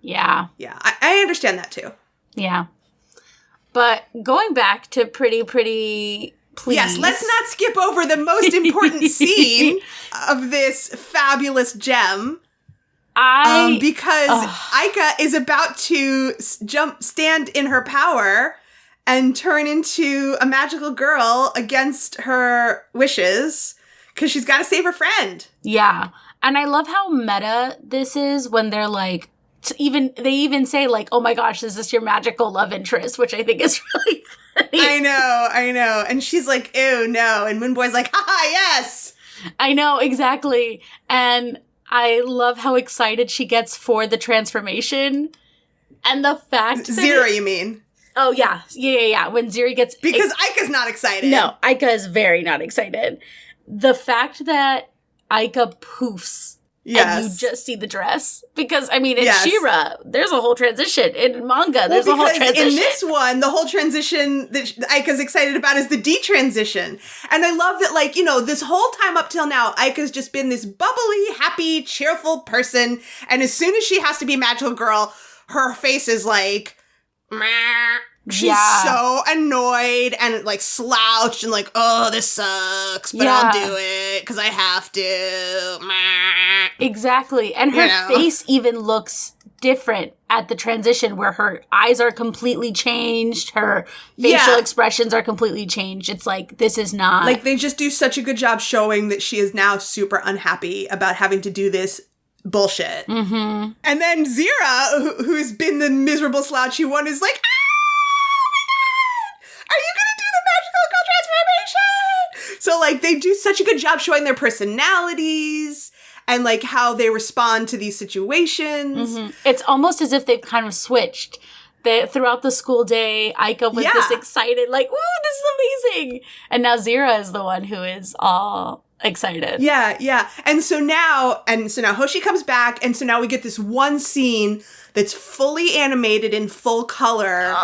Yeah. Yeah, I understand that too. Yeah. But going back to Pretty Please. Yes, let's not skip over the most important scene of this fabulous gem. Because Aika is about to stand in her power and turn into a magical girl against her wishes because she's got to save her friend. Yeah. And I love how meta this is when they're like, they even say like, oh my gosh, is this your magical love interest? Which I think is really funny. I know. And she's like, ew, no. And Moonboy's like, haha, yes. I know, exactly. And I love how excited she gets for the transformation. And the fact that Zira, you mean? Oh, yeah. Yeah. When Zira gets... Because Aika's not excited. No, Aika is very not excited. The fact that Aika poofs and you just see the dress. Because, I mean, in She-Ra, there's a whole transition. In manga, there's a whole transition. In this one, the whole transition that Aika's excited about is the detransition. And I love that, like, this whole time up till now, Aika's just been this bubbly, happy, cheerful person. And as soon as she has to be magical girl, her face is like... Meh. She's so annoyed and like slouched and like, oh, this sucks, but I'll do it because I have to. Exactly. And her face even looks different at the transition where her eyes are completely changed. Her facial expressions are completely changed. It's like, this is not... Like, they just do such a good job showing that she is now super unhappy about having to do this bullshit. Mm-hmm. And then Zira, who's been the miserable slouchy one, is like, are you gonna do the magical girl transformation? So, like, they do such a good job showing their personalities and, like, how they respond to these situations. Mm-hmm. It's almost as if they've kind of switched. Throughout the school day, Aika was this excited, like, ooh, this is amazing. And now Zira is the one who is all excited. Yeah. And so now Hoshi comes back, and so now we get this one scene that's fully animated in full color.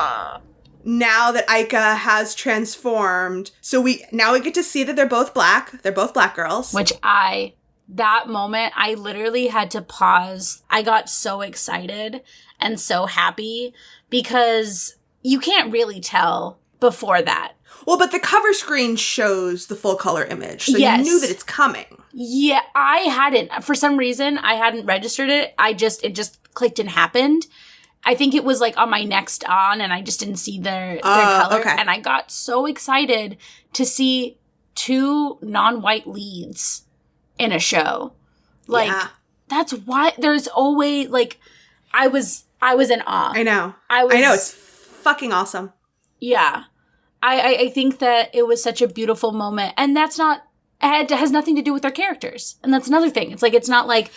Now that Aika has transformed. So now we get to see that they're both black. They're both black girls. Which that moment, I literally had to pause. I got so excited and so happy because you can't really tell before that. Well, but the cover screen shows the full color image. So you knew that it's coming. Yeah, I hadn't. For some reason, I hadn't registered it. It just clicked and happened. I think it was like on my next on and I just didn't see their color. Okay. And I got so excited to see two non-white leads in a show. Like, that's why there's always, like, I was in awe. I know. I know. It's fucking awesome. Yeah. I think that it was such a beautiful moment. And it has nothing to do with their characters. And that's another thing. It's like, it's not like...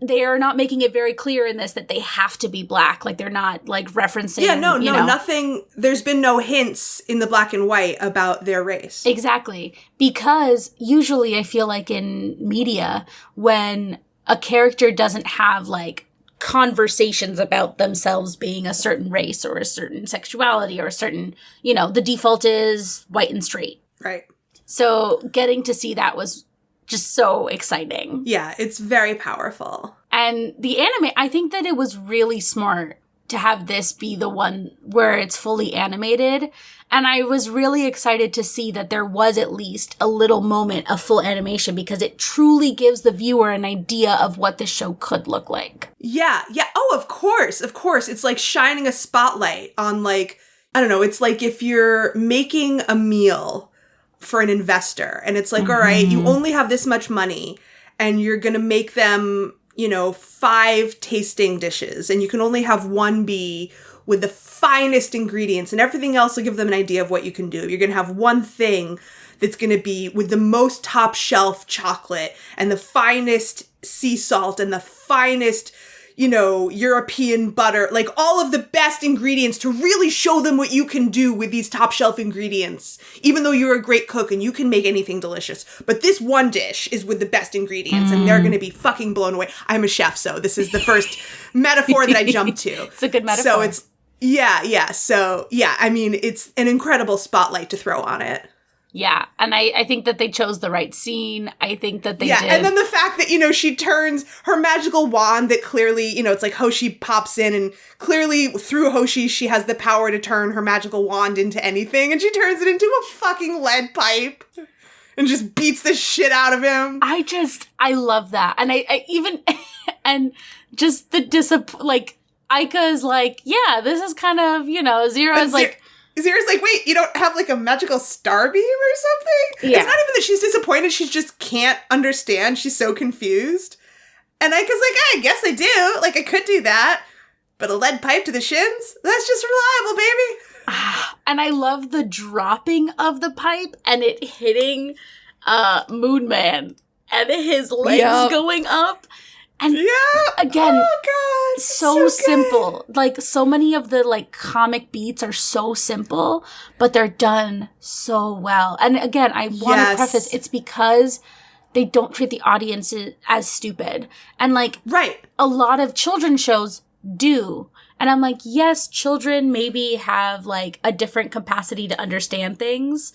They are not making it very clear in this that they have to be black. Like, they're not, like, referencing... Yeah, no, nothing... There's been no hints in the black and white about their race. Exactly. Because usually I feel like in media, when a character doesn't have, like, conversations about themselves being a certain race or a certain sexuality or a certain... the default is white and straight. Right. So getting to see that was... just so exciting. Yeah, it's very powerful. And the anime, I think that it was really smart to have this be the one where it's fully animated. And I was really excited to see that there was at least a little moment of full animation because it truly gives the viewer an idea of what the show could look like. Yeah. Oh, of course. It's like shining a spotlight on, like, I don't know, it's like if you're making a meal for an investor and it's like, all right, you only have this much money and you're going to make them, 5 tasting dishes and you can only have one be with the finest ingredients and everything else will give them an idea of what you can do. You're going to have one thing that's going to be with the most top shelf chocolate and the finest sea salt and the finest, European butter, like all of the best ingredients to really show them what you can do with these top shelf ingredients, even though you're a great cook and you can make anything delicious. But this one dish is with the best ingredients and they're going to be fucking blown away. I'm a chef, so this is the first metaphor that I jumped to. It's a good metaphor. So it's, yeah. So, yeah, I mean, it's an incredible spotlight to throw on it. Yeah, and I think that they chose the right scene. I think that they did. And then the fact that, she turns her magical wand that clearly, it's like Hoshi pops in and clearly through Hoshi, she has the power to turn her magical wand into anything. And she turns it into a fucking lead pipe and just beats the shit out of him. I love that. And I even, and just the Aika is like, yeah, this is kind of, Zero's like, Zira's like, wait, you don't have like a magical star beam or something? Yeah. It's not even that she's disappointed, she just can't understand. She's so confused. And Aika's like, I guess I do. Like, I could do that. But a lead pipe to the shins? That's just reliable, baby. And I love the dropping of the pipe and it hitting Moon Man and his legs going up. And again, oh God, so simple. Like, so many of the, like, comic beats are so simple, but they're done so well. And again, I want to preface, it's because they don't treat the audience as stupid. And, like, a lot of children's shows do. And I'm like, yes, children maybe have, like, a different capacity to understand things,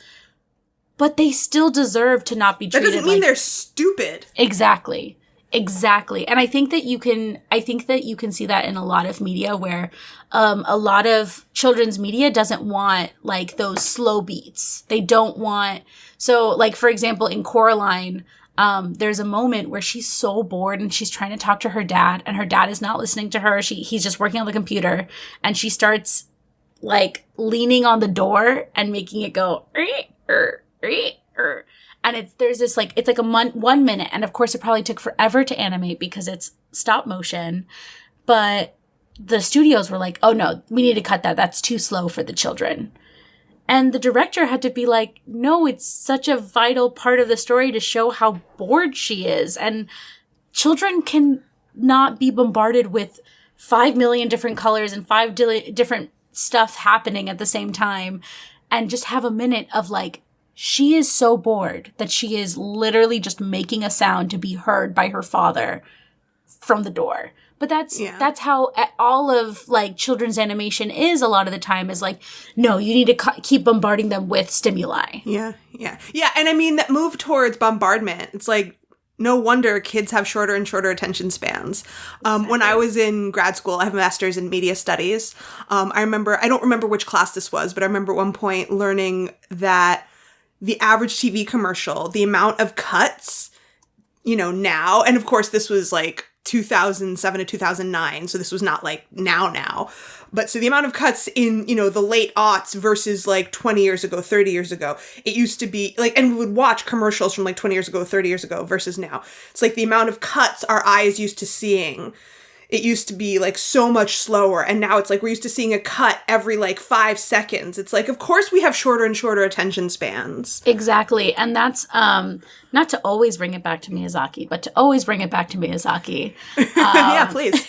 but they still deserve to not be treated like... That doesn't mean they're stupid. Exactly. And I think that you can see that in a lot of media where a lot of children's media doesn't want like those slow beats. They don't want, so like for example in Coraline, there's a moment where she's so bored and she's trying to talk to her dad and her dad is not listening to her. He's just working on the computer and she starts like leaning on the door and making it go and there's this like, it's like 1 minute. And of course it probably took forever to animate because it's stop motion. But the studios were like, oh no, we need to cut that. That's too slow for the children. And the director had to be like, no, it's such a vital part of the story to show how bored she is. And children can not be bombarded with 5 million different colors and 5 different stuff happening at the same time. And just have a minute of like, she is so bored that she is literally just making a sound to be heard by her father from the door. But that's how all of like children's animation is a lot of the time is like, no, you need to keep bombarding them with stimuli. Yeah. And I mean that move towards bombardment, it's like, no wonder kids have shorter and shorter attention spans. When I was in grad school, I have a master's in media studies. I don't remember which class this was, but I remember at one point learning that the average TV commercial, the amount of cuts, now, and of course this was like 2007 to 2009, so this was not like now. But so the amount of cuts in, the late aughts versus like 20 years ago, 30 years ago, it used to be like, and we would watch commercials from like 20 years ago, 30 years ago versus now. It's like the amount of cuts our eyes used to seeing. It used to be like so much slower. And now it's like we're used to seeing a cut every like 5 seconds. It's like, of course we have shorter and shorter attention spans. Exactly. And that's not to always bring it back to Miyazaki, but to always bring it back to Miyazaki. Yeah, please.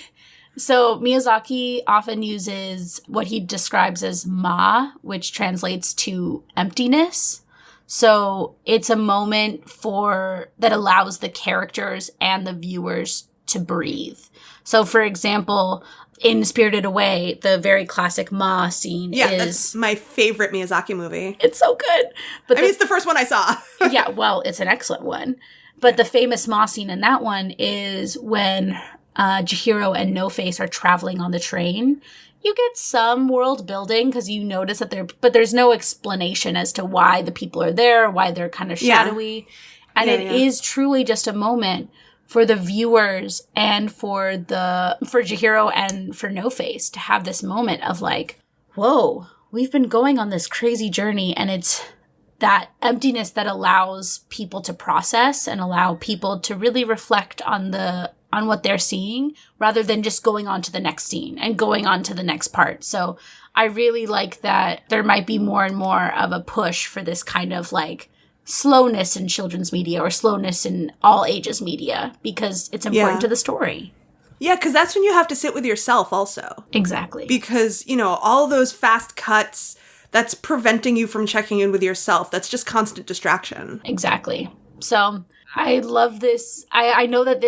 So Miyazaki often uses what he describes as ma, which translates to emptiness. So it's a moment that allows the characters and the viewers to breathe. So, for example, in Spirited Away, the very classic Ma scene that's my favorite Miyazaki movie. It's so good. But it's the first one I saw. Yeah, well, it's an excellent one. But the famous Ma scene in that one is when Chihiro and No-Face are traveling on the train. You get some world building because you notice that but there's no explanation as to why the people are there, why they're kind of shadowy. And it is truly just a moment for the viewers and for Chihiro and for No-Face to have this moment of like, whoa, we've been going on this crazy journey, and it's that emptiness that allows people to process and allow people to really reflect on what they're seeing rather than just going on to the next scene and going on to the next part. So I really like that there might be more and more of a push for this kind of like slowness in children's media or slowness in all ages media because it's important to the story. Yeah, because that's when you have to sit with yourself also. Exactly. Because, all those fast cuts, that's preventing you from checking in with yourself. That's just constant distraction. Exactly. So I love this. I know that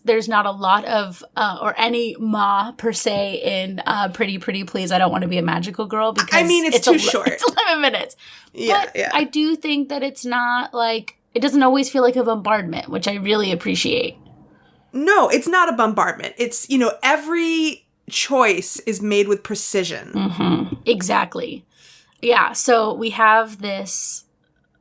there's not a lot of, or any ma per se in Pretty Pretty Please, I Don't Want to Be a Magical Girl, because I mean, it's too short. It's 11 minutes. Yeah, but yeah. I do think that it's not like, it doesn't always feel like a bombardment, which I really appreciate. No, it's not a bombardment. It's, you know, every choice is made with precision. Mm-hmm. Exactly. Yeah, so we have this,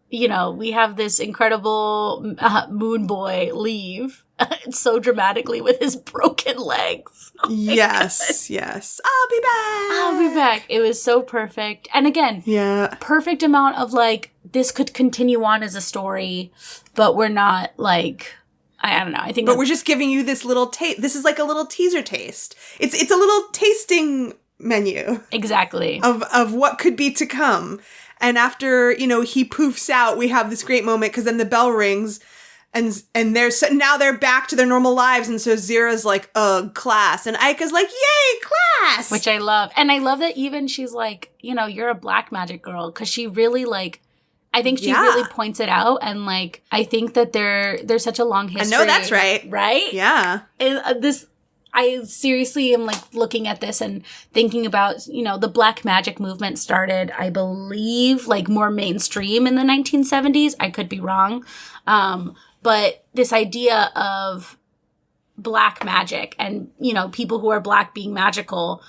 you know, we have this incredible moon boy leave so dramatically with his broken legs. Oh yes, yes. I'll be back. I'll be back. It was so perfect. And again, perfect amount of like, this could continue on as a story, but we're not like, I don't know. I think, but we're just giving you this little taste. This is like a little teaser taste. It's a little tasting menu. Exactly. Of what could be to come. And after, you know, he poofs out, we have this great moment because then the bell rings and now they're back to their normal lives. And so Zira's like, ugh, class. And Aika's like, yay, class. Which I love. And I love that even she's like, you know, you're a black magic girl. Because she really like, I think she really points it out. And like, I think that there's such a long history. I know that's right. Right? Yeah. And I seriously am like looking at this and thinking about, you know, the black magic movement started, I believe, like more mainstream in the 1970s. I could be wrong. But this idea of black magic and, you know, people who are black being magical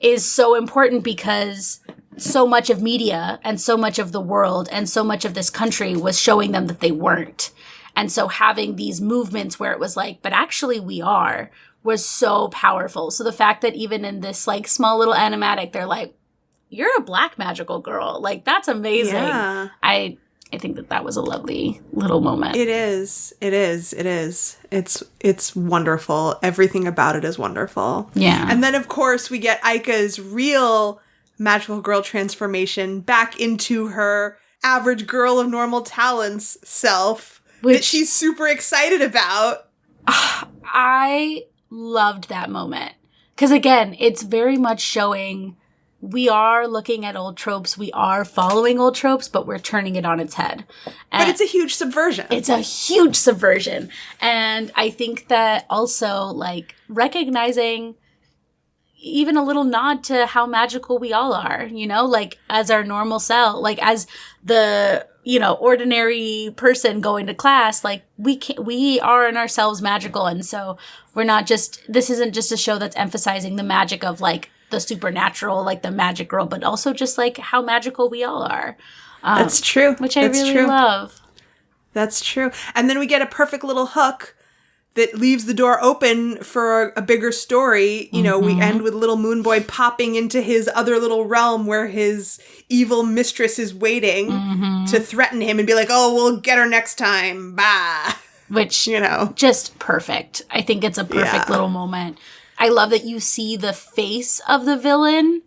is so important because so much of media and so much of the world and so much of this country was showing them that they weren't. And so having these movements where it was like, but actually we are, was so powerful. So the fact that even in this like small little animatic, they're like, you're a black magical girl. Like, that's amazing. Yeah. I think that was a lovely little moment. It is. It's wonderful. Everything about it is wonderful. Yeah. And then, of course, we get Aika's real magical girl transformation back into her average girl of normal talents self that she's super excited about. I loved that moment. Because again, it's very much showing we are looking at old tropes, we are following old tropes, but we're turning it on its head. And but it's a huge subversion. It's a huge subversion. And I think that also, like, recognizing even a little nod to how magical we all are, you know, like as our normal self, like as the, you know, ordinary person going to class, like we are in ourselves magical. And so we're not just, this isn't just a show that's emphasizing the magic of like the supernatural, like the magic girl, but also just like how magical we all are. That's true. Which I really love. That's true. And then we get a perfect little hook that leaves the door open for a bigger story. You know, we end with little Moon Boy popping into his other little realm where his evil mistress is waiting to threaten him and be like, oh, we'll get her next time. Bye. Which, you know, just perfect. I think it's a perfect little moment. I love that you see the face of the villain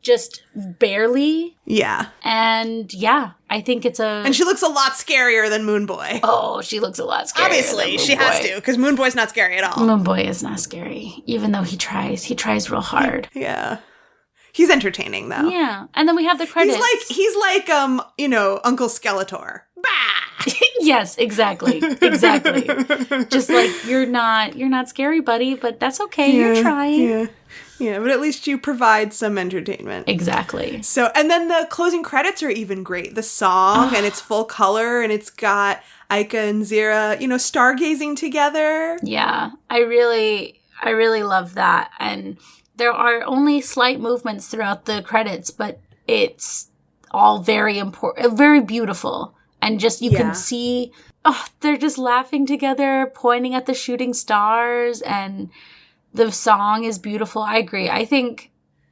just barely. Yeah. And yeah, I think it's And she looks a lot scarier than Moon Boy. Oh, she looks a lot scarier. Obviously, she has to, because Moon Boy's not scary at all. Moon Boy is not scary, even though he tries. He tries real hard. Yeah. He's entertaining, though. Yeah. And then we have the credits. He's like you know, Uncle Skeletor. Bah! Yes, exactly. Exactly. Just like, you're not scary, buddy, but that's okay. You're trying. Yeah. Yeah, but at least you provide some entertainment. Exactly. So, and then the closing credits are even great. The song, and it's full color, and it's got Aika and Zira, you know, stargazing together. Yeah, I really love that. And there are only slight movements throughout the credits, but it's all very important, very beautiful. And just, you can see, they're just laughing together, pointing at the shooting stars, and the song is beautiful. I agree. I think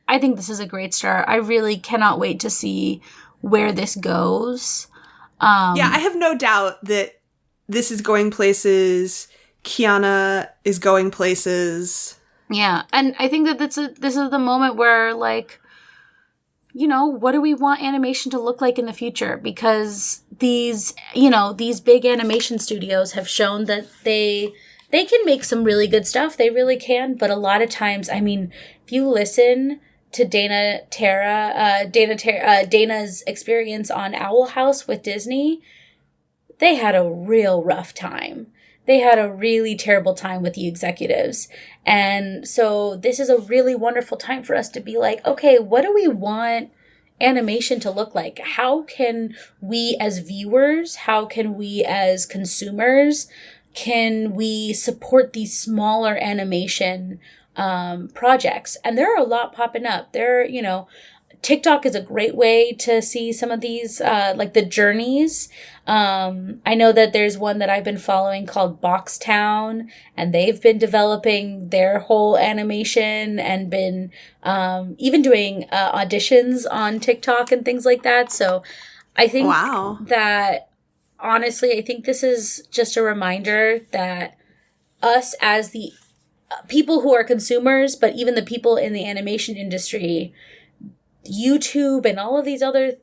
this is a great start. I really cannot wait to see where this goes. Yeah, I have no doubt that this is going places. Kiana is going places. Yeah, and I think that this is the moment where, like, you know, what do we want animation to look like in the future? Because these big animation studios have shown that they can make some really good stuff. They really can. But a lot of times, I mean, if you listen to Dana's experience on Owl House with Disney, they had a real rough time. They had a really terrible time with the executives. And so this is a really wonderful time for us to be like, okay, what do we want animation to look like? How can we as viewers, how can we as consumers, can we support these smaller animation projects? And there are a lot popping up. TikTok is a great way to see some of these, like the journeys. I know that there's one that I've been following called Boxtown, and they've been developing their whole animation and been even doing auditions on TikTok and things like that. So I think that, honestly, I think this is just a reminder that us as the people who are consumers, but even the people in the animation industry, YouTube and all of these other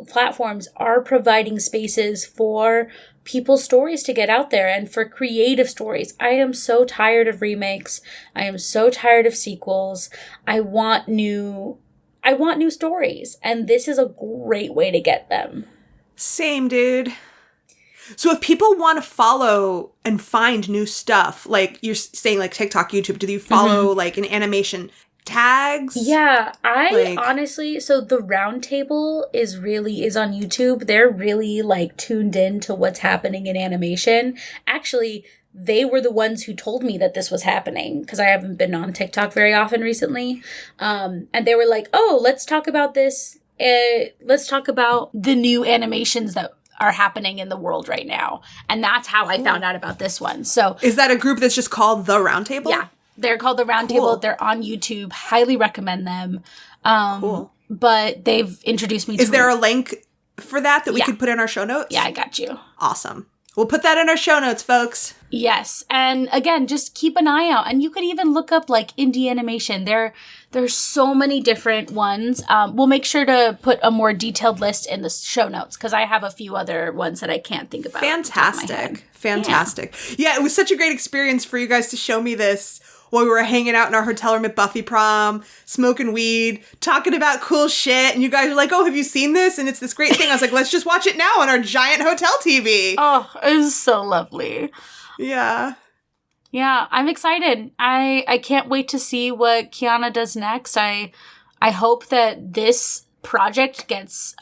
platforms are providing spaces for people's stories to get out there and for creative stories. I am so tired of remakes. I am so tired of sequels. I want new stories, and this is a great way to get them. Same, dude. So if people want to follow and find new stuff, like you're saying, like TikTok, YouTube, do you follow like an animation tags? Yeah, honestly, so the Roundtable is on YouTube. They're really like tuned in to what's happening in animation. Actually, they were the ones who told me that this was happening because I haven't been on TikTok very often recently. And they were like, oh, let's talk about this. Let's talk about the new animations that are happening in the world right now. And that's how I found out about this one. So is that a group that's just called The Roundtable? Yeah. They're called The Roundtable. Cool. They're on YouTube. Highly recommend them. Cool. But they've introduced me to... Is there a link for that we could put in our show notes? Yeah, I got you. Awesome. We'll put that in our show notes, folks. Yes. And again, just keep an eye out. And you could even look up like indie animation. There's so many different ones. We'll make sure to put a more detailed list in the show notes because I have a few other ones that I can't think about. Fantastic. Yeah, it was such a great experience for you guys to show me this while we were hanging out in our hotel room at Buffy Prom, smoking weed, talking about cool shit. And you guys were like, oh, have you seen this? And it's this great thing. I was like, let's just watch it now on our giant hotel TV. Oh, it was so lovely. Yeah. Yeah, I'm excited. I can't wait to see what Kiana does next. I hope that this project gets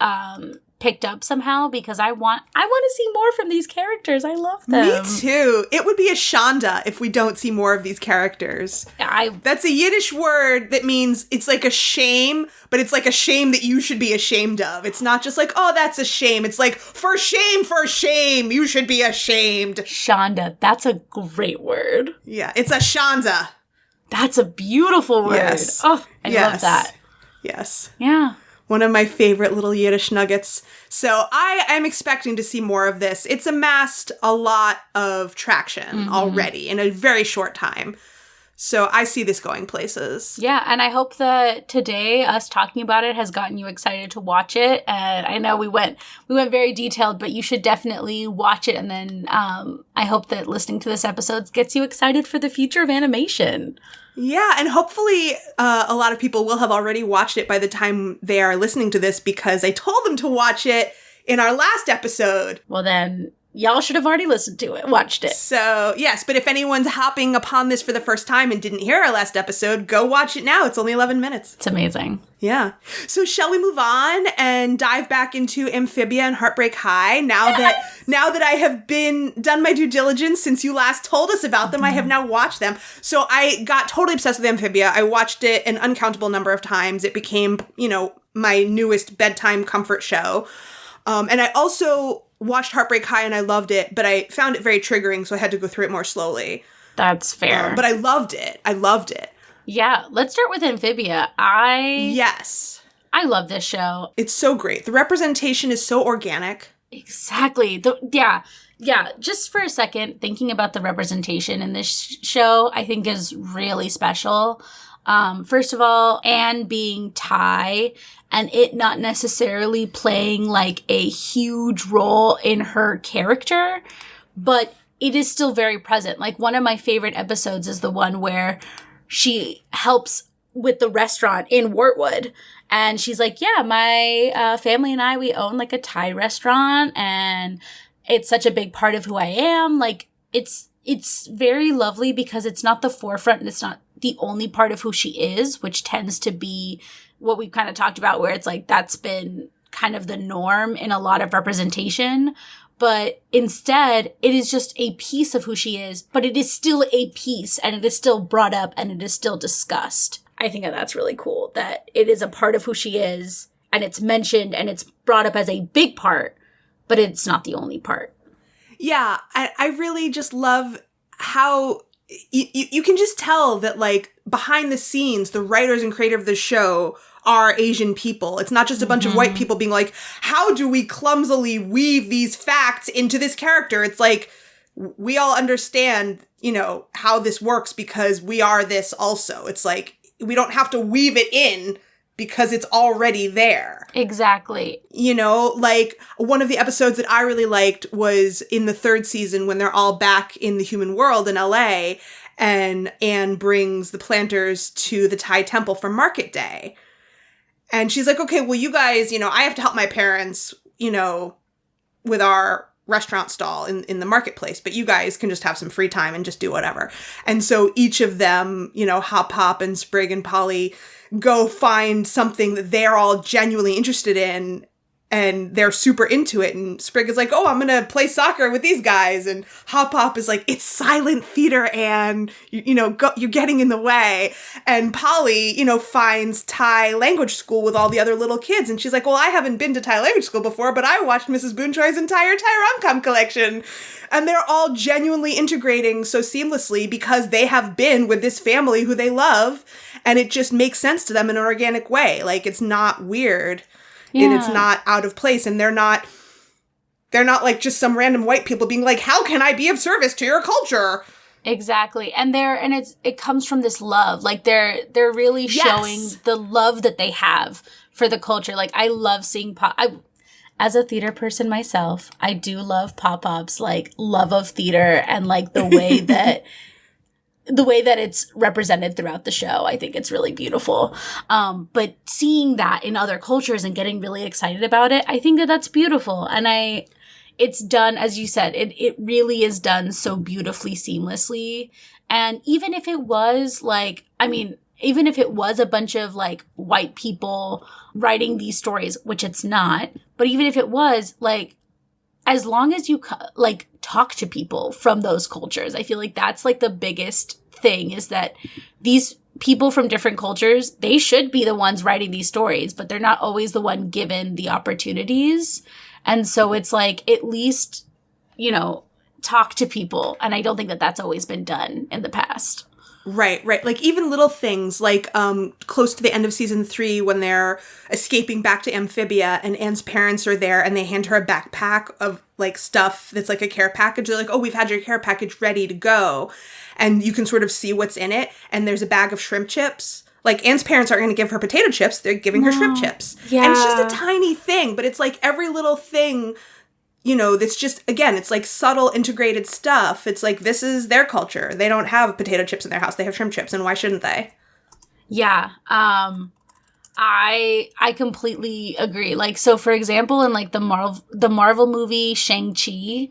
picked up somehow because I want to see more from these characters. I love them. Me too. It would be a shanda if we don't see more of these characters. That's a Yiddish word that means it's like a shame, but it's like a shame that you should be ashamed of. It's not just like, oh, that's a shame. It's like, for shame, you should be ashamed. Shanda, that's a great word. Yeah, it's a shanda. That's a beautiful word. Yes. Oh, I love that. Yes. Yeah. One of my favorite little Yiddish nuggets. So I am expecting to see more of this. It's amassed a lot of traction already in a very short time. So I see this going places. Yeah, and I hope that today us talking about it has gotten you excited to watch it. And I know we went very detailed, but you should definitely watch it. And then I hope that listening to this episode gets you excited for the future of animation. Yeah, and hopefully a lot of people will have already watched it by the time they are listening to this because I told them to watch it in our last episode. Well, then y'all should have already watched it. So, yes, but if anyone's hopping upon this for the first time and didn't hear our last episode, go watch it now. It's only 11 minutes. It's amazing. Yeah. So shall we move on and dive back into Amphibia and Heartbreak High? Now that I have done my due diligence since you last told us about them, I have now watched them. So I got totally obsessed with Amphibia. I watched it an uncountable number of times. It became, my newest bedtime comfort show. And I also watched Heartbreak High and I loved it, but I found it very triggering, so I had to go through it more slowly. That's fair. But I loved it. Yeah, let's start with Amphibia. Yes. I love this show. It's so great. The representation is so organic. Exactly. Yeah. Just for a second, thinking about the representation in this show, I think is really special. First of all, Anne being Thai and it not necessarily playing like a huge role in her character, but it is still very present. Like one of my favorite episodes is the one where she helps with the restaurant in Wartwood. And she's like, yeah, my family and I, we own like a Thai restaurant. And it's such a big part of who I am. Like, it's very lovely because it's not the forefront and it's not the only part of who she is, which tends to be what we've kind of talked about, where it's like that's been kind of the norm in a lot of representation. But instead, it is just a piece of who she is, but it is still a piece, and it is still brought up, and it is still discussed. I think that that's really cool, that it is a part of who she is, and it's mentioned, and it's brought up as a big part, but it's not the only part. Yeah, I really just love how you can just tell that, like, behind the scenes, the writers and creator of the show are Asian people. It's not just a bunch of white people being like, how do we clumsily weave these facts into this character? It's like, we all understand, you know, how this works because we are this also. It's like, we don't have to weave it in because it's already there. Exactly. You know, like, one of the episodes that I really liked was in the 3rd season when they're all back in the human world in LA, and Anne brings the planters to the Thai temple for market day. And she's like, okay, well, you guys, you know, I have to help my parents, you know, with our restaurant stall in the marketplace, but you guys can just have some free time and just do whatever. And so each of them, you know, Hop and Sprig and Polly go find something that they're all genuinely interested in, and they're super into it. And Sprig is like, oh, I'm going to play soccer with these guys. And Hop is like, it's silent theater, and, you know, you're getting in the way. And Polly, you know, finds Thai language school with all the other little kids. And she's like, well, I haven't been to Thai language school before, but I watched Mrs. Boonchoi's entire Thai rom-com collection. And they're all genuinely integrating so seamlessly because they have been with this family who they love. And it just makes sense to them in an organic way. Like, it's not weird. Yeah. And it's not out of place, and they're not like just some random white people being like, how can I be of service to your culture? Exactly. And it comes from this love. Like, they're really showing the love that they have for the culture. Like, I love seeing as a theater person myself, I do love Pop-Pop's, like, love of theater and, like, the way that it's represented throughout the show. I think it's really beautiful. But seeing that in other cultures and getting really excited about it, I think that that's beautiful. And it's done, as you said, it really is done so beautifully, seamlessly. And even if it was like, I mean, even if it was a bunch of like white people writing these stories, which it's not, but even if it was, like, as long as you like talk to people from those cultures, I feel like that's like the biggest thing, is that these people from different cultures, they should be the ones writing these stories, but they're not always the one given the opportunities. And so it's like, at least, you know, talk to people. And I don't think that that's always been done in the past. Right. Like, even little things like close to the end of season 3 when they're escaping back to Amphibia and Anne's parents are there and they hand her a backpack of like stuff that's like a care package. They're like, oh, we've had your care package ready to go. And you can sort of see what's in it. And there's a bag of shrimp chips. Like, Anne's parents aren't going to give her potato chips. They're giving her shrimp chips. Yeah. And it's just a tiny thing, but it's like every little thing, you know, that's just, again, it's like subtle integrated stuff. It's like, this is their culture. They don't have potato chips in their house. They have shrimp chips. And why shouldn't they? Yeah. I completely agree. Like, so for example, in like the Marvel movie Shang-Chi,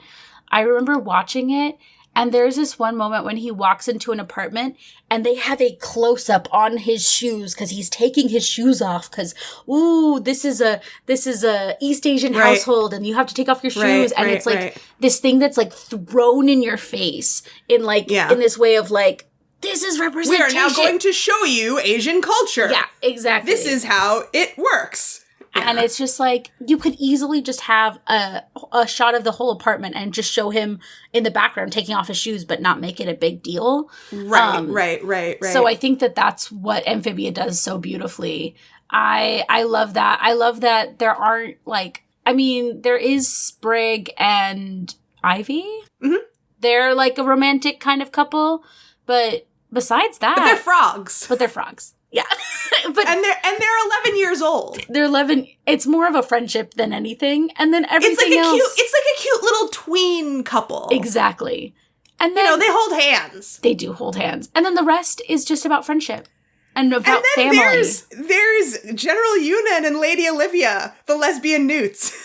I remember watching it, and there's this one moment when he walks into an apartment and they have a close-up on his shoes because he's taking his shoes off because, ooh, this is a East Asian household and you have to take off your shoes. And it's like this thing that's like thrown in your face in like, in this way of like, this is representation. We are now going to show you Asian culture. Yeah, exactly. This is how it works. Yeah. And it's just like, you could easily just have a shot of the whole apartment and just show him in the background taking off his shoes, but not make it a big deal. Right. So I think that that's what Amphibia does so beautifully. I love that. I love that there aren't like, I mean, there is Sprig and Ivy. Mm-hmm. They're like a romantic kind of couple, but besides that. But they're frogs. Yeah. But and they're 11 years old. They're 11. It's more of a friendship than anything. And then everything else. It's like a cute little tween couple. Exactly. And then, you know, they hold hands. They do hold hands. And then the rest is just about friendship and about family. There's General Yunan and Lady Olivia, the lesbian newts.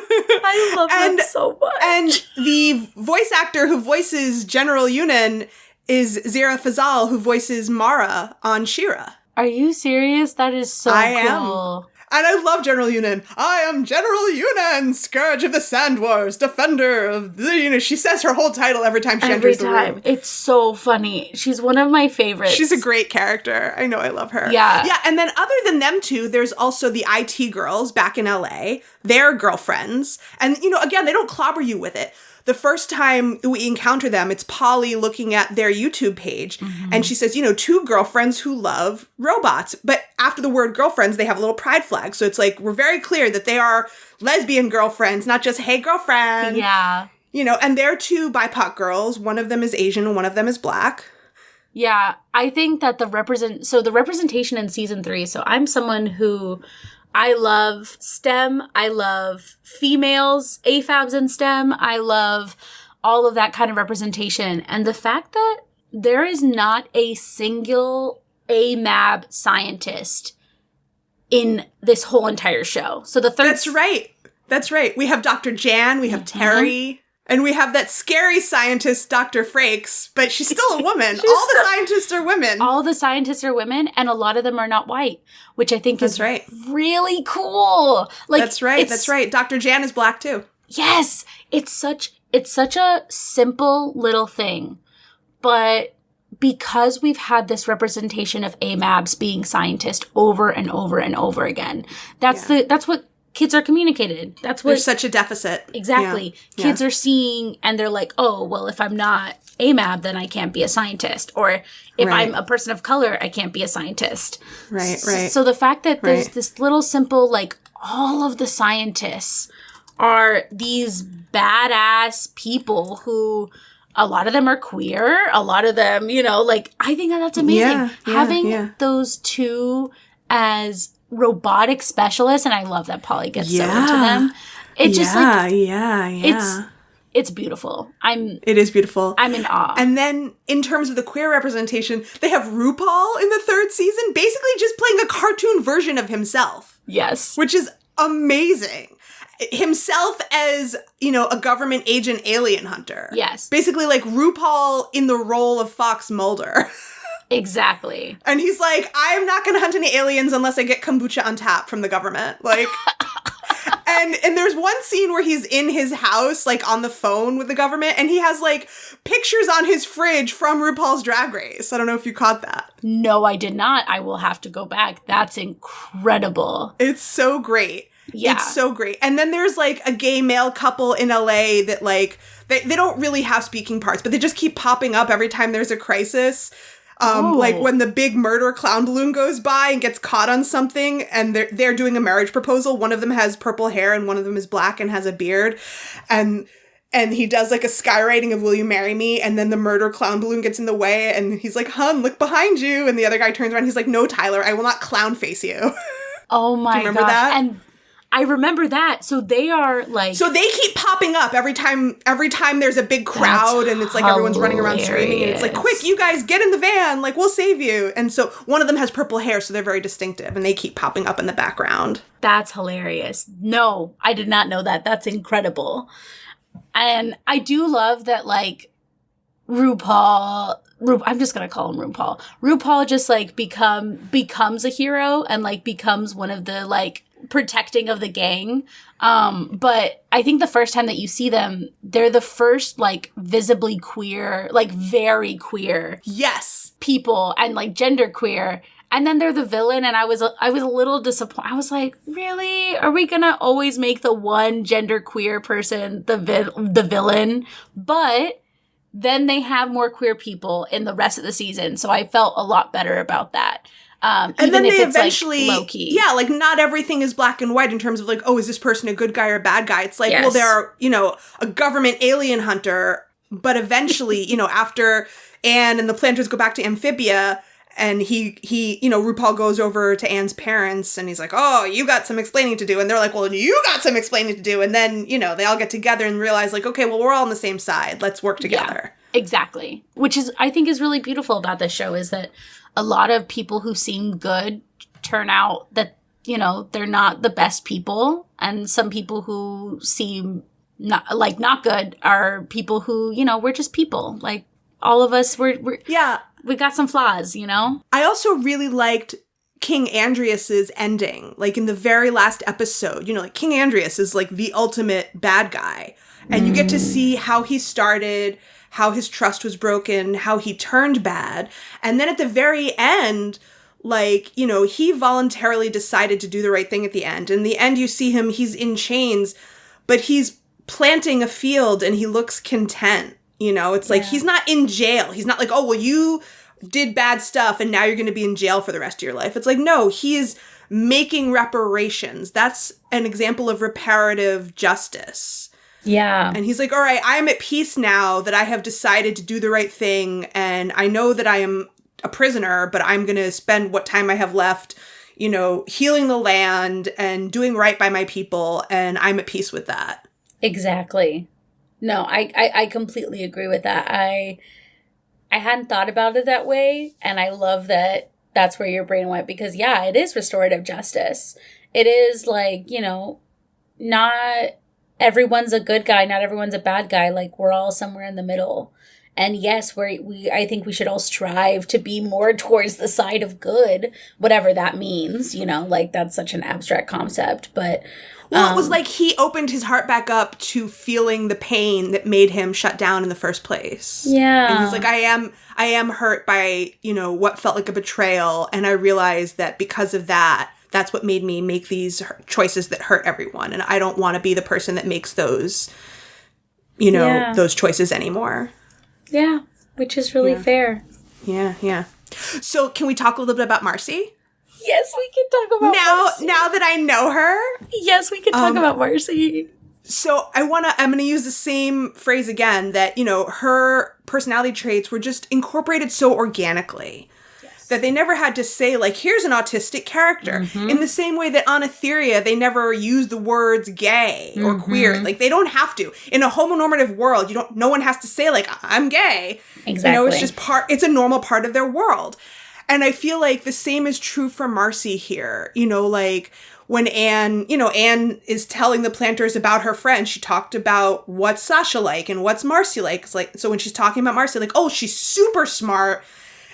I love them so much. And the voice actor who voices General Yunan is Zira Fazal, who voices Mara on She-Ra. Are you serious? That is so cool. I am. And I love General Yunan. I am General Yunan, Scourge of the Sand Wars, Defender of the... she says her whole title every time she enters the room. It's so funny. She's one of my favorites. She's a great character. I know, I love her. Yeah. Yeah, and then other than them two, there's also the IT girls back in LA. They're girlfriends. And, again, they don't clobber you with it. The first time we encounter them, it's Polly looking at their YouTube page, and she says, two girlfriends who love robots. But after the word girlfriends, they have a little pride flag. So it's like, we're very clear that they are lesbian girlfriends, not just, hey, girlfriend. Yeah. And they're two BIPOC girls. One of them is Asian and one of them is Black. Yeah, I think that the representation in season 3, so I'm someone who... I love STEM. I love females, AFABs in STEM. I love all of that kind of representation. And the fact that there is not a single AMAB scientist in this whole entire show. So the third... That's right. We have Dr. Jan, we have Terry, and we have that scary scientist, Dr. Frakes, but she's still a woman. The scientists are women. All the scientists are women, and a lot of them are not white, which I think is really cool. That's right. Dr. Jan is Black, too. Yes. It's such a simple little thing, but because we've had this representation of AMABs being scientists over and over and over again, that's what kids are communicated. That's what... There's such a deficit. Exactly. Yeah. Kids are seeing, and they're like, oh, well, if I'm not AMAB, then I can't be a scientist. Or if I'm a person of color, I can't be a scientist. Right. So the fact that there's this little simple, all of the scientists are these badass people who... A lot of them are queer. A lot of them, I think that's amazing. Having those two as... robotic specialists, and I love that Polly gets so into them. It's just it's beautiful. It is beautiful. I'm in awe. And then in terms of the queer representation, they have RuPaul in the 3rd season, basically just playing a cartoon version of himself. Yes. Which is amazing. Himself as, a government agent alien hunter. Yes. Basically like RuPaul in the role of Fox Mulder. Exactly. And he's like, I'm not going to hunt any aliens unless I get kombucha on tap from the government. And there's one scene where he's in his house, on the phone with the government, and he has, pictures on his fridge from RuPaul's Drag Race. I don't know if you caught that. No, I did not. I will have to go back. That's incredible. It's so great. Yeah. It's so great. And then there's, a gay male couple in LA that, they don't really have speaking parts, but they just keep popping up every time there's a crisis. When the big murder clown balloon goes by and gets caught on something and they're doing a marriage proposal. One of them has purple hair and one of them is Black and has a beard. And he does a skywriting of "Will you marry me?" And then the murder clown balloon gets in the way and he's like, "Hun, look behind you." And the other guy turns around. He's like, "No, Tyler, I will not clown face you." Oh my gosh. Do you remember that? And I remember that. So they are So they keep popping up every time there's a big crowd and it's everyone's running around screaming and it's quick, you guys get in the van, we'll save you. And so one of them has purple hair, so they're very distinctive and they keep popping up in the background. That's hilarious. No, I did not know that. That's incredible. And I do love that RuPaul, I'm just going to call him RuPaul. RuPaul just becomes a hero and becomes one of the protecting of the gang. But I think the first time that you see them, they're the first visibly queer, very queer. Yes. People and gender queer. And then they're the villain, and I was a little disappointed. I was like, really? Are we gonna always make the one gender queer person the villain? But then they have more queer people in the rest of the season, so I felt a lot better about that. And then they eventually, low-key. Not everything is black and white in terms of is this person a good guy or a bad guy? It's well, they're, a government alien hunter, but eventually, after Anne and the planters go back to Amphibia, and he RuPaul goes over to Anne's parents, and he's like, "Oh, you got some explaining to do," and they're like, "Well, you got some explaining to do," and then they all get together and realize okay, well, we're all on the same side. Let's work together. Yeah, exactly. Which I think is really beautiful about this show is that a lot of people who seem good turn out that you know, they're not the best people. And some people who seem not good are people who, you know, we're just people. Like, all of us, we got some flaws, you know? I also really liked King Andrias's ending. Like, in the very last episode, you know, like, King Andrias is, like, the ultimate bad guy. And you get to see how he started, how his trust was broken, how he turned bad. And then at the very end, like, you know, he voluntarily decided to do the right thing at the end. In the end, you see him, he's in chains, but he's planting a field and he looks content. You know, it's like, he's not in jail. He's not like, oh, well, you did bad stuff and now you're going to be in jail for the rest of your life. It's like, no, he is making reparations. That's an example of reparative justice. Yeah. And he's like, all right, I'm at peace now that I have decided to do the right thing. And I know that I am a prisoner, but I'm going to spend what time I have left, you know, healing the land and doing right by my people. And I'm at peace with that. Exactly. No, I completely agree with that. I hadn't thought about it that way. And I love that that's where your brain went, because yeah, it is restorative justice. It is like, you know, not everyone's a good guy, not everyone's a bad guy. Like, we're all somewhere in the middle. And yes, I think we should all strive to be more towards the side of good, whatever that means, you know, like, that's such an abstract concept, but well, it was like he opened his heart back up to feeling the pain that made him shut down in the first place. Yeah. And he's like, I am hurt by, you know, what felt like a betrayal. And I realized that because of that, that's what made me make these choices that hurt everyone. And I don't want to be the person that makes those, you know, those choices anymore. Yeah, which is really fair. Yeah, yeah. So can we talk a little bit about Marcy? Yes, we can talk about Marcy. Now that I know her. Yes, we can talk about Marcy. So I'm going to use the same phrase again, that, you know, her personality traits were just incorporated so organically. That they never had to say, like, here's an autistic character. Mm-hmm. In the same way that on Etheria, they never use the words gay or queer. Like, they don't have to. In a homonormative world, no one has to say, like, I'm gay. Exactly. You know, it's just it's a normal part of their world. And I feel like the same is true for Marcy here. You know, like, when Anne is telling the planters about her friend, she talked about what's Sasha like and what's Marcy like. It's like, so when she's talking about Marcy, like, oh, she's super smart.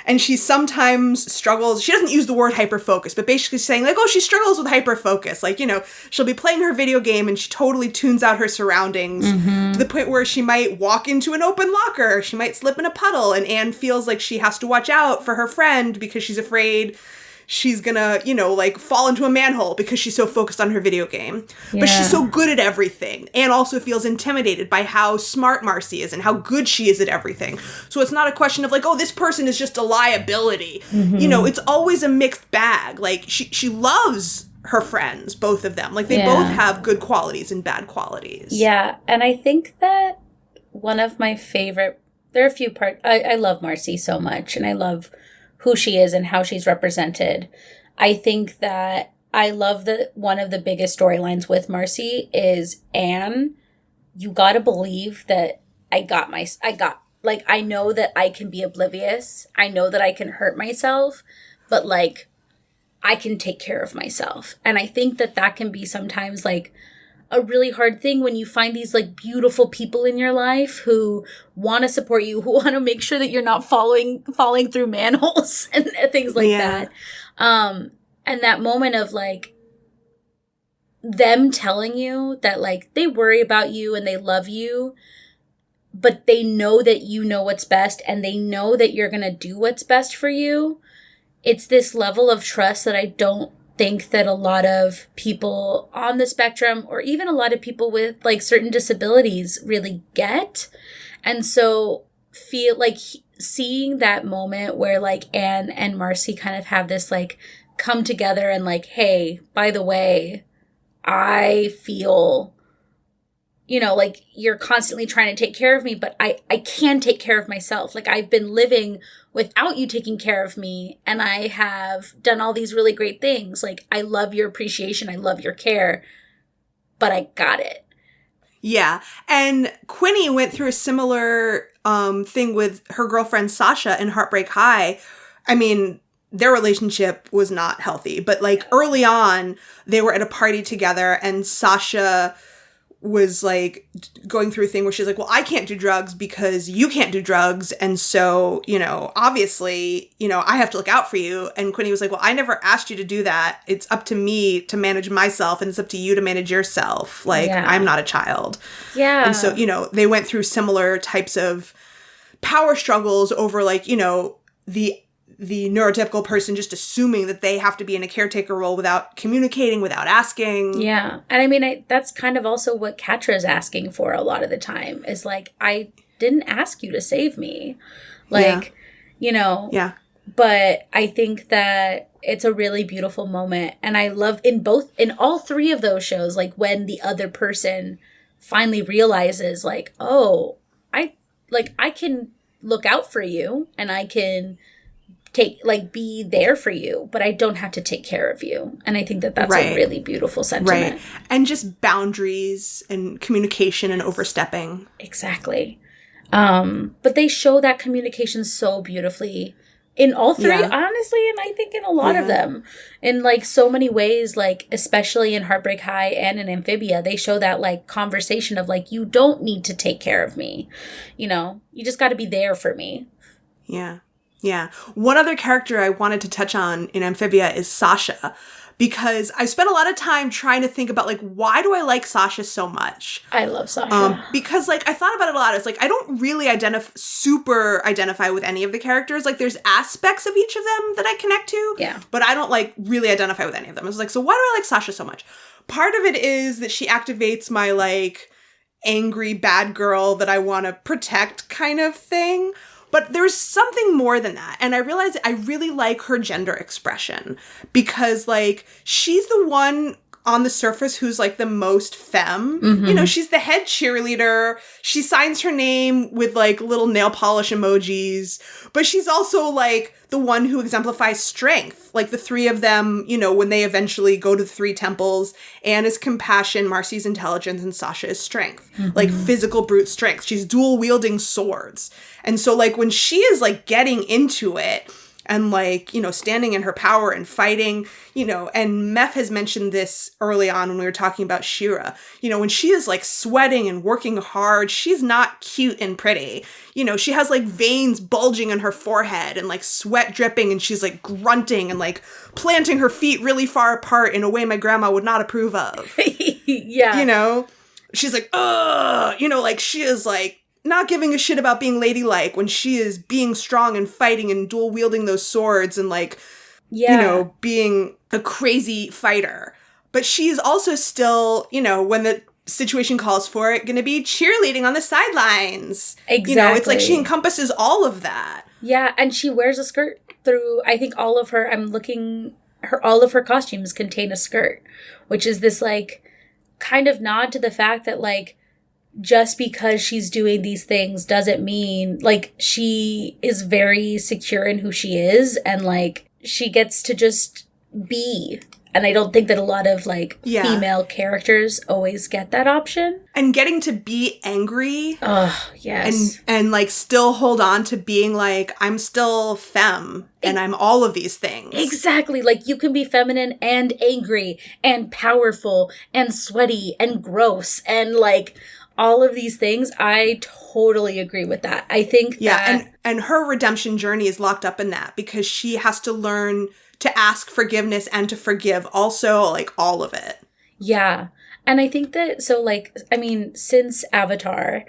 And she sometimes struggles. She doesn't use the word hyperfocus, but basically saying, like, oh, she struggles with hyperfocus. Like, you know, she'll be playing her video game and she totally tunes out her surroundings to the point where she might walk into an open locker. She might slip in a puddle. And Anne feels like she has to watch out for her friend because she's afraid she's gonna, you know, like, fall into a manhole because she's so focused on her video game. Yeah. But she's so good at everything. Anne also feels intimidated by how smart Marcy is and how good she is at everything. So it's not a question of, like, oh, this person is just a liability. Mm-hmm. You know, it's always a mixed bag. Like, she loves her friends, both of them. Like, they both have good qualities and bad qualities. Yeah, and I think that one of my favorite, there are a few parts, I love Marcy so much, and I love who she is and how she's represented. I think that I love that one of the biggest storylines with Marcy is Anne. You gotta believe that I know that I can be oblivious. I know that I can hurt myself, but, like, I can take care of myself. And I think that can be sometimes, like, a really hard thing when you find these, like, beautiful people in your life who want to support you, who want to make sure that you're not falling through manholes and things like that. And that moment of, like, them telling you that, like, they worry about you and they love you, but they know that you know what's best and they know that you're going to do what's best for you. It's this level of trust that I don't think that a lot of people on the spectrum, or even a lot of people with, like, certain disabilities, really get. And so feel like seeing that moment where, like, Anne and Marcy kind of have this, like, come together and, like, hey, by the way, I feel, you know, like, you're constantly trying to take care of me, but I can take care of myself. Like, I've been living without you taking care of me, and I have done all these really great things. Like, I love your appreciation. I love your care, but I got it. Yeah. And Quinny went through a similar thing with her girlfriend Sasha in Heartbreak High. I mean, their relationship was not healthy. But like early on, they were at a party together and Sasha was like going through a thing where she's like, well, I can't do drugs because you can't do drugs. And so, you know, obviously, you know, I have to look out for you. And Quinny was like, well, I never asked you to do that. It's up to me to manage myself and it's up to you to manage yourself. Like, I'm not a child. Yeah. And so, you know, they went through similar types of power struggles over like, you know, the neurotypical person just assuming that they have to be in a caretaker role without communicating, without asking. Yeah. And I mean, that's kind of also what Katra's asking for a lot of the time is like, I didn't ask you to save me. Like, you know. Yeah. But I think that it's a really beautiful moment. And I love in all three of those shows, like when the other person finally realizes like, oh, I can look out for you and I can be there for you, but I don't have to take care of you. And I think that that's a really beautiful sentiment. Right. And just boundaries and communication and overstepping. Exactly. But they show that communication so beautifully in all three, honestly, and I think in a lot of them. In like so many ways, like especially in Heartbreak High and in Amphibia, they show that like conversation of like, you don't need to take care of me. You know, you just got to be there for me. Yeah. Yeah. One other character I wanted to touch on in Amphibia is Sasha, because I spent a lot of time trying to think about, like, why do I like Sasha so much? I love Sasha. Because, like, I thought about it a lot. It's like, I don't really super identify with any of the characters. Like, there's aspects of each of them that I connect to. Yeah. But I don't, like, really identify with any of them. It's like, so why do I like Sasha so much? Part of it is that she activates my, like, angry bad girl that I want to protect kind of thing. But there's something more than that. And I realized I really like her gender expression because, like, she's the one on the surface who's, like, the most femme. Mm-hmm. You know, she's the head cheerleader. She signs her name with, like, little nail polish emojis. But she's also, like, the one who exemplifies strength. Like, the three of them, you know, when they eventually go to the three temples, Anne is compassion, Marcy's intelligence, and Sasha is strength. Mm-hmm. Like, physical brute strength. She's dual-wielding swords. And so, like, when she is, like, getting into it and, like, you know, standing in her power and fighting, you know, and Meph has mentioned this early on when we were talking about Shira. You know, when she is, like, sweating and working hard, she's not cute and pretty. You know, she has, like, veins bulging on her forehead and, like, sweat dripping, and she's, like, grunting and, like, planting her feet really far apart in a way my grandma would not approve of. Yeah. You know? She's like, ugh! You know, like, she is, like, not giving a shit about being ladylike when she is being strong and fighting and dual wielding those swords and, like, you know, being a crazy fighter. But she's also still, you know, when the situation calls for it, going to be cheerleading on the sidelines. Exactly. You know, it's like she encompasses all of that. Yeah, and she wears a skirt through, I think all of her costumes contain a skirt, which is this, like, kind of nod to the fact that, like, just because she's doing these things doesn't mean, like, she is very secure in who she is and, like, she gets to just be. And I don't think that a lot of, like, female characters always get that option. And getting to be angry. Oh, yes. And like, still hold on to being, like, I'm still femme and I'm all of these things. Exactly. Like, you can be feminine and angry and powerful and sweaty and gross and, like, all of these things. I totally agree with that. I think that... And her redemption journey is locked up in that because she has to learn to ask forgiveness and to forgive also, like, all of it. Yeah. And I think that, so, like, I mean, since Avatar,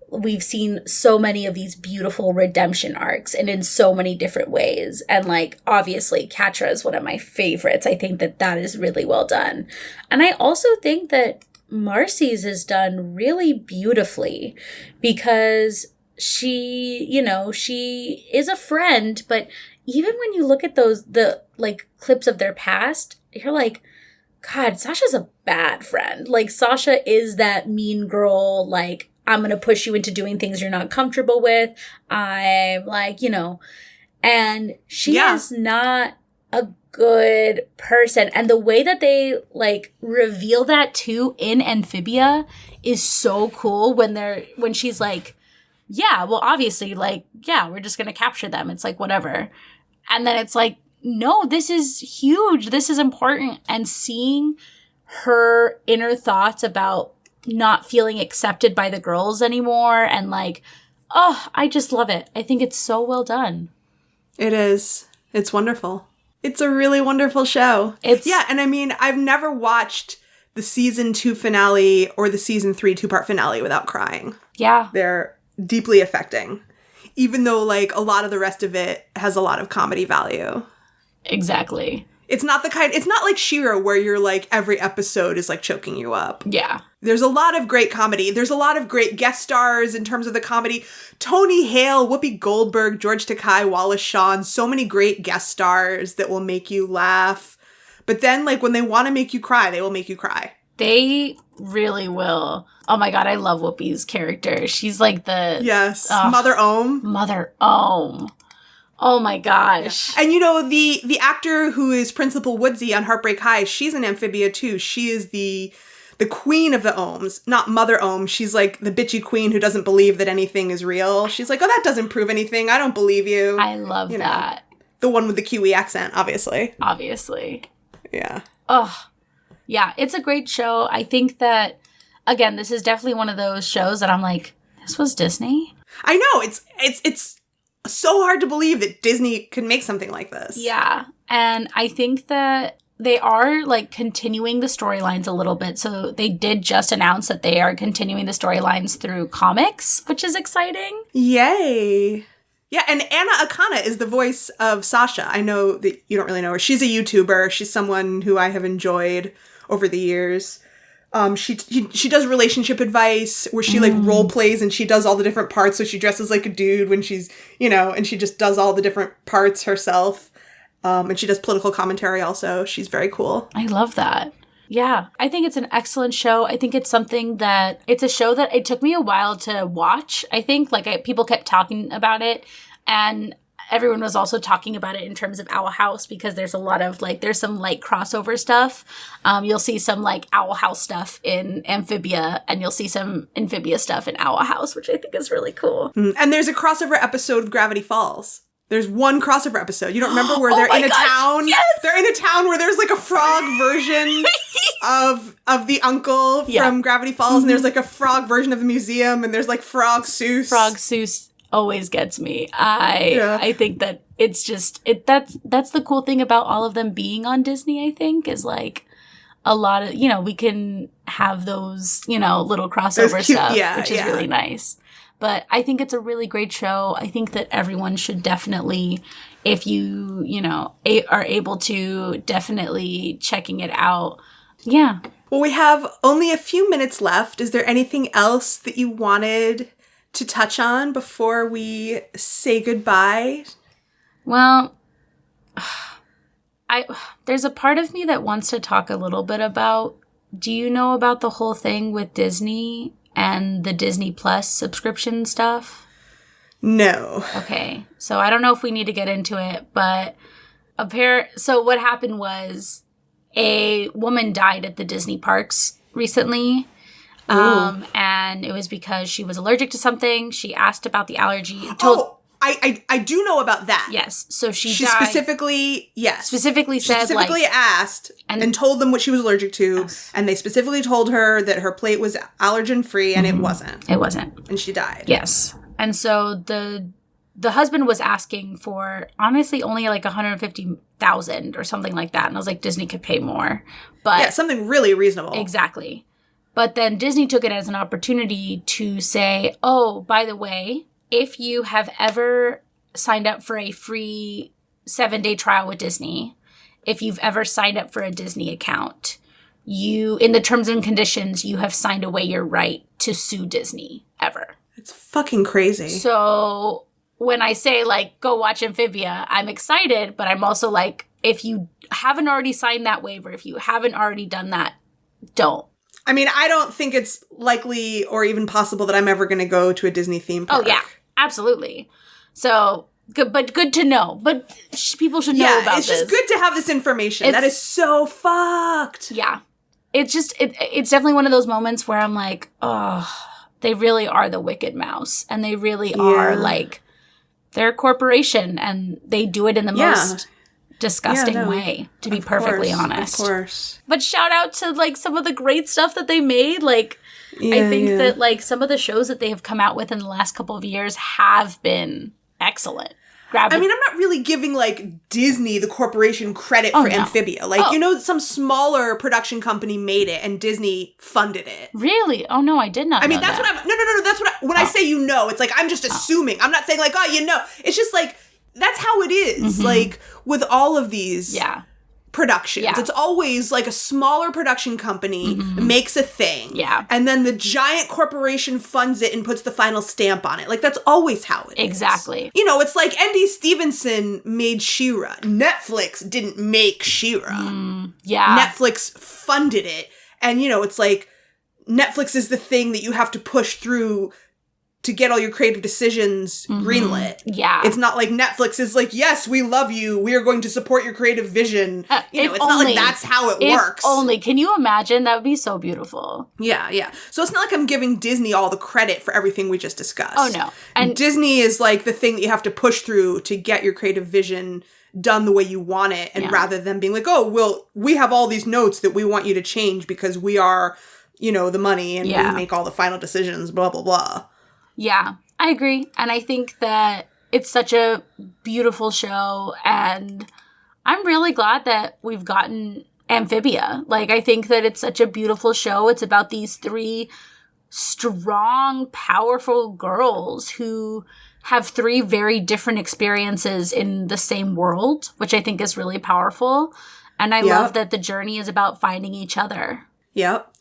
we've seen so many of these beautiful redemption arcs and in so many different ways. And, like, obviously, Catra is one of my favorites. I think that that is really well done. And I also think that Marcy's is done really beautifully because she, you know, she is a friend, but even when you look at the like clips of their past, you're like, God, Sasha's a bad friend. Like, Sasha is that mean girl, like, I'm going to push you into doing things you're not comfortable with. I'm like, you know, and she is not a good person. And the way that they, like, reveal that too in Amphibia is so cool when she's like, yeah, well, obviously, like, yeah, we're just going to capture them. It's like, whatever. And then it's like, no, this is huge. This is important. And seeing her inner thoughts about not feeling accepted by the girls anymore and like, oh, I just love it. I think it's so well done. It is. It's wonderful. It's a really wonderful show. Yeah, and I mean, I've never watched the season 2 finale or the season 3 2-part finale without crying. Yeah. They're deeply affecting. Even though, like, a lot of the rest of it has a lot of comedy value. Exactly. It's not like She-Ra where you're like, every episode is like choking you up. Yeah. There's a lot of great comedy. There's a lot of great guest stars in terms of the comedy. Tony Hale, Whoopi Goldberg, George Takei, Wallace Shawn, so many great guest stars that will make you laugh. But then, like, when they want to make you cry, they will make you cry. They really will. Oh my God, I love Whoopi's character. She's like the... Yes. Mother Ohm. Mother Ohm. Oh my gosh. And you know, the actor who is Principal Woodsy on Heartbreak High, she's an Amphibia too. She is the queen of the Ohms, not Mother Ohm. She's like the bitchy queen who doesn't believe that anything is real. She's like, oh, that doesn't prove anything. I don't believe you. I love that. The one with the Kiwi accent, obviously. Obviously. Yeah. Oh, yeah. It's a great show. I think that, again, this is definitely one of those shows that I'm like, this was Disney? I know. It's so hard to believe that Disney could make something like this. Yeah. And I think that they are like continuing the storylines a little bit. So they did just announce that they are continuing the storylines through comics, which is exciting. Yay. Yeah, and Anna Akana is the voice of Sasha. I know that you don't really know her. She's a YouTuber. She's someone who I have enjoyed over the years. She does relationship advice where she like role plays and she does all the different parts. So she dresses like a dude when she's, and she just does all the different parts herself. And she does political commentary also. She's very cool. I love that. Yeah, I think it's an excellent show. I think it's something that, it's a show that it took me a while to watch. I think people kept talking about it, and everyone was also talking about it in terms of Owl House because there's a lot of there's some light crossover stuff. You'll see some Owl House stuff in Amphibia, and you'll see some Amphibia stuff in Owl House, which I think is really cool. And there's a crossover episode of Gravity Falls. There's one crossover episode. You don't remember where they're in a town? Yes! They're in a town where there's like a frog version of the uncle from Gravity Falls, and there's like a frog version of the museum, and there's like Frog Seuss. Frog Seuss always gets me. I think that it's just that's the cool thing about all of them being on Disney, I think, is like a lot of, we can have those, little crossover stuff, which is really nice. But I think it's a really great show. I think that everyone should definitely, if you, are able to, definitely checking it out. Yeah. Well, we have only a few minutes left. Is there anything else that you wanted to touch on before we say goodbye? Well, there's a part of me that wants to talk a little bit about, do you know about the whole thing with Disney and the Disney Plus subscription stuff? No. Okay. So I don't know if we need to get into it, but so what happened was a woman died at the Disney parks recently. And it was because she was allergic to something. She asked about the allergy. I do know about that. Yes. So she died. Specifically asked and told them what she was allergic to. Yes. And they specifically told her that her plate was allergen free, and it wasn't. It wasn't. And she died. Yes. And so the husband was asking for, honestly, only like $150,000 or something like that. And I was like, Disney could pay more. But yeah, something really reasonable. Exactly. But then Disney took it as an opportunity to say, oh, by the way, if you have ever signed up for a free 7-day trial with Disney, if you've ever signed up for a Disney account, in the terms and conditions, you have signed away your right to sue Disney ever. It's fucking crazy. So when I say, go watch Amphibia, I'm excited, but I'm also like, if you haven't already signed that waiver, if you haven't already done that, don't. I mean, I don't think it's likely or even possible that I'm ever going to go to a Disney theme park. Oh, yeah. Absolutely. So, good to know. But people should know about this. Yeah, it's just good to have this information. That is so fucked. Yeah. It's just, it's definitely one of those moments where I'm like, oh, they really are the wicked mouse. And they really are they're a corporation, and they do it in the most disgusting way, to be perfectly honest. Of course. But shout out to, like, some of the great stuff that they made. Like, I think that, like, some of the shows that they have come out with in the last couple of years have been excellent. I mean, I'm not really giving, like, Disney, the corporation, credit for Amphibia. Like, you know, some smaller production company made it and Disney funded it. Really? Oh, no, I did not know that's that. what I'm... No. That's what when I say you know, it's like, I'm just assuming. I'm not saying, like, oh, you know. It's just, like, that's how it is. Like, with all of these productions. Yeah. It's always, like, a smaller production company makes a thing. Yeah. And then the giant corporation funds it and puts the final stamp on it. Like, that's always how it is. Exactly. You know, it's like N.D. Stevenson made She-Ra. Netflix didn't make She-Ra. Netflix funded it. And, you know, it's like Netflix is the thing that you have to push through to get all your creative decisions greenlit. Yeah. It's not like Netflix is like, yes, we love you. We are going to support your creative vision. You know, it's not like that's how it works. Only. Can you imagine? That would be so beautiful. Yeah. So it's not like I'm giving Disney all the credit for everything we just discussed. Oh, no. And Disney is like the thing that you have to push through to get your creative vision done the way you want it. And rather than being like, oh, well, we have all these notes that we want you to change because we are, you know, the money and we make all the final decisions, blah, blah, blah. Yeah, I agree. And I think that it's such a beautiful show. And I'm really glad that we've gotten Amphibia. Like, I think that it's such a beautiful show. It's about these 3 strong, powerful girls who have 3 very different experiences in the same world, which I think is really powerful. And I love that the journey is about finding each other. Yep.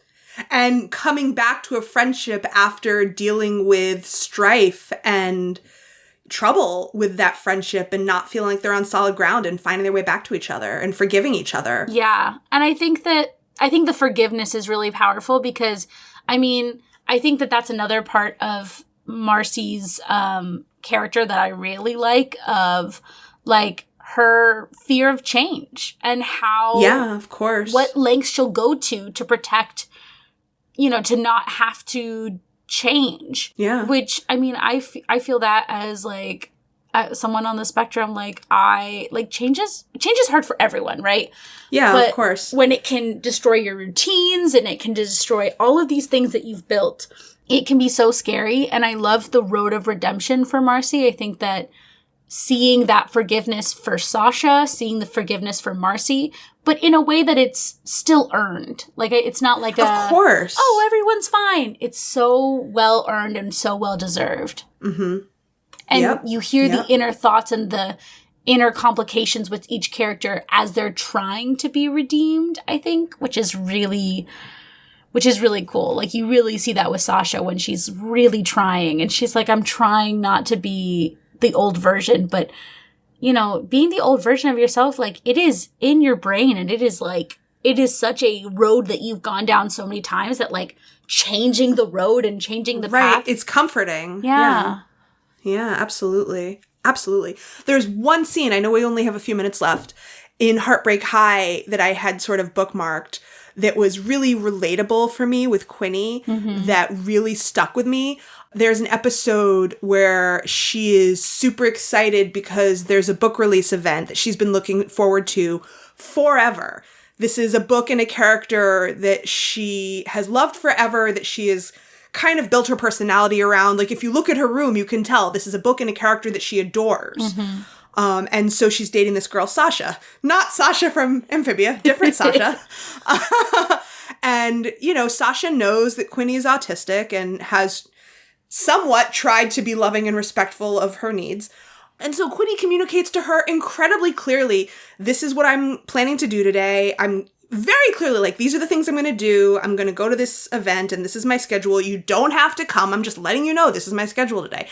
And coming back to a friendship after dealing with strife and trouble with that friendship and not feeling like they're on solid ground and finding their way back to each other and forgiving each other. Yeah. And I think the forgiveness is really powerful because, I mean, I think that that's another part of Marcy's character that I really like, of, like, her fear of change and how... Yeah, of course. What lengths she'll go to protect... You know, to not have to change. Yeah. Which, I mean, I feel that as, like, someone on the spectrum, like, change is hard for everyone, right? Yeah, but of course. When it can destroy your routines and it can destroy all of these things that you've built, it can be so scary. And I love the road of redemption for Marcy. I think that seeing that forgiveness for Sasha, seeing the forgiveness for Marcy, but in a way that it's still earned. Like, it's not like of course. Oh, everyone's fine. It's so well earned and so well deserved. Mm-hmm. And you hear the inner thoughts and the inner complications with each character as they're trying to be redeemed, I think, which is really cool. Like, you really see that with Sasha when she's really trying and she's like, I'm trying not to be the old version, but, you know, being the old version of yourself, like, it is in your brain and it is such a road that you've gone down so many times that, like, changing the road and changing the path. It's comforting. Yeah, absolutely. Absolutely. There's one scene, I know we only have a few minutes left, in Heartbreak High that I had sort of bookmarked that was really relatable for me with Quinny, that really stuck with me. There's an episode where she is super excited because there's a book release event that she's been looking forward to forever. This is a book and a character that she has loved forever, that she has kind of built her personality around. Like, if you look at her room, you can tell this is a book and a character that she adores. And so she's dating this girl, Sasha. Not Sasha from Amphibia, different Sasha. And, you know, Sasha knows that Quinny is autistic and has somewhat tried to be loving and respectful of her needs. And so Quinny communicates to her incredibly clearly, this is what I'm planning to do today. I'm very clearly like, these are the things I'm going to do. I'm going to go to this event and this is my schedule. You don't have to come. I'm just letting you know this is my schedule today.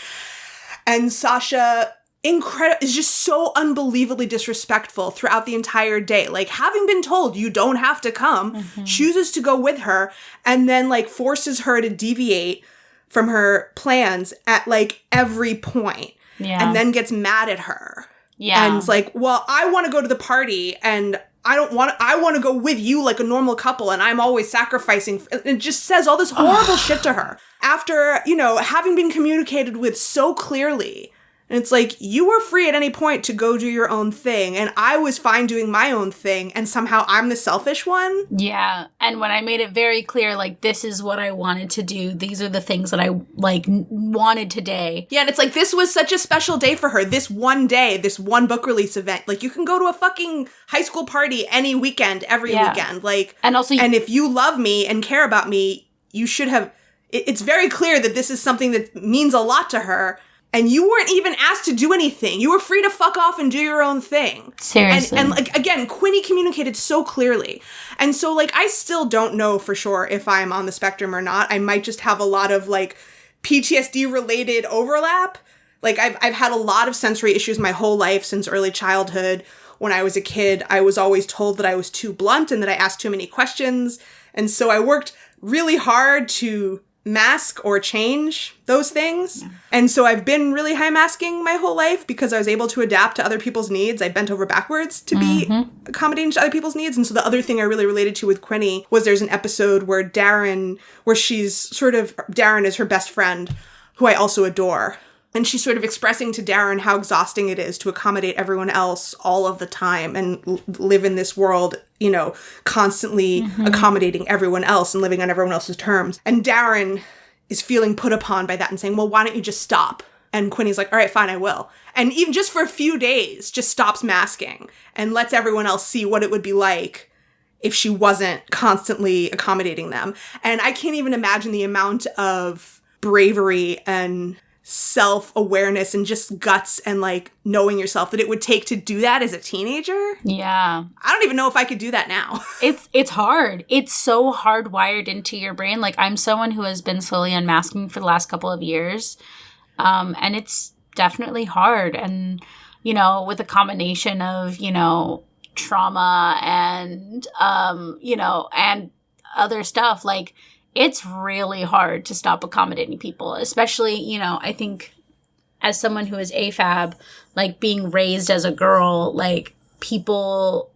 And Sasha is just so unbelievably disrespectful throughout the entire day. Like, having been told you don't have to come, chooses to go with her and then, like, forces her to deviate from her plans at, like, every point. Yeah. And then gets mad at her. Yeah. And it's like, well, I want to go to the party and I want to go with you like a normal couple and I'm always sacrificing. It just says all this horrible shit to her. After, you know, having been communicated with so clearly And it's like, you were free at any point to go do your own thing. And I was fine doing my own thing. And somehow I'm the selfish one. Yeah. And when I made it very clear, like, this is what I wanted to do. These are the things that I, like, wanted today. Yeah. And it's like, this was such a special day for her. This one day, this one book release event. Like, you can go to a fucking high school party any weekend, every weekend. Like, and also, and if you love me and care about me, you should have, it's very clear that this is something that means a lot to her. And you weren't even asked to do anything. You were free to fuck off and do your own thing. Seriously. And like, again, Quinny communicated so clearly. And so, like, I still don't know for sure if I'm on the spectrum or not. I might just have a lot of, like, PTSD-related overlap. Like, I've had a lot of sensory issues my whole life since early childhood. When I was a kid, I was always told that I was too blunt and that I asked too many questions. And so I worked really hard to mask or change those things. Yeah. And so I've been really high masking my whole life because I was able to adapt to other people's needs. I bent over backwards to be accommodating to other people's needs. And so the other thing I really related to with Quinny was there's an episode where Darren is her best friend, who I also adore. And she's sort of expressing to Darren how exhausting it is to accommodate everyone else all of the time and live in this world, you know, constantly accommodating everyone else and living on everyone else's terms. And Darren is feeling put upon by that and saying, well, why don't you just stop? And Quinny's like, all right, fine, I will. And even just for a few days, just stops masking and lets everyone else see what it would be like if she wasn't constantly accommodating them. And I can't even imagine the amount of bravery and self-awareness and just guts and, like, knowing yourself that it would take to do that as a teenager. Yeah. I don't even know if I could do that now. It's hard. It's so hardwired into your brain. Like, I'm someone who has been slowly unmasking for the last couple of years. And it's definitely hard. And, you know, with a combination of, you know, trauma and, you know, and other stuff, like, it's really hard to stop accommodating people, especially, you know, I think as someone who is AFAB, like, being raised as a girl, like, people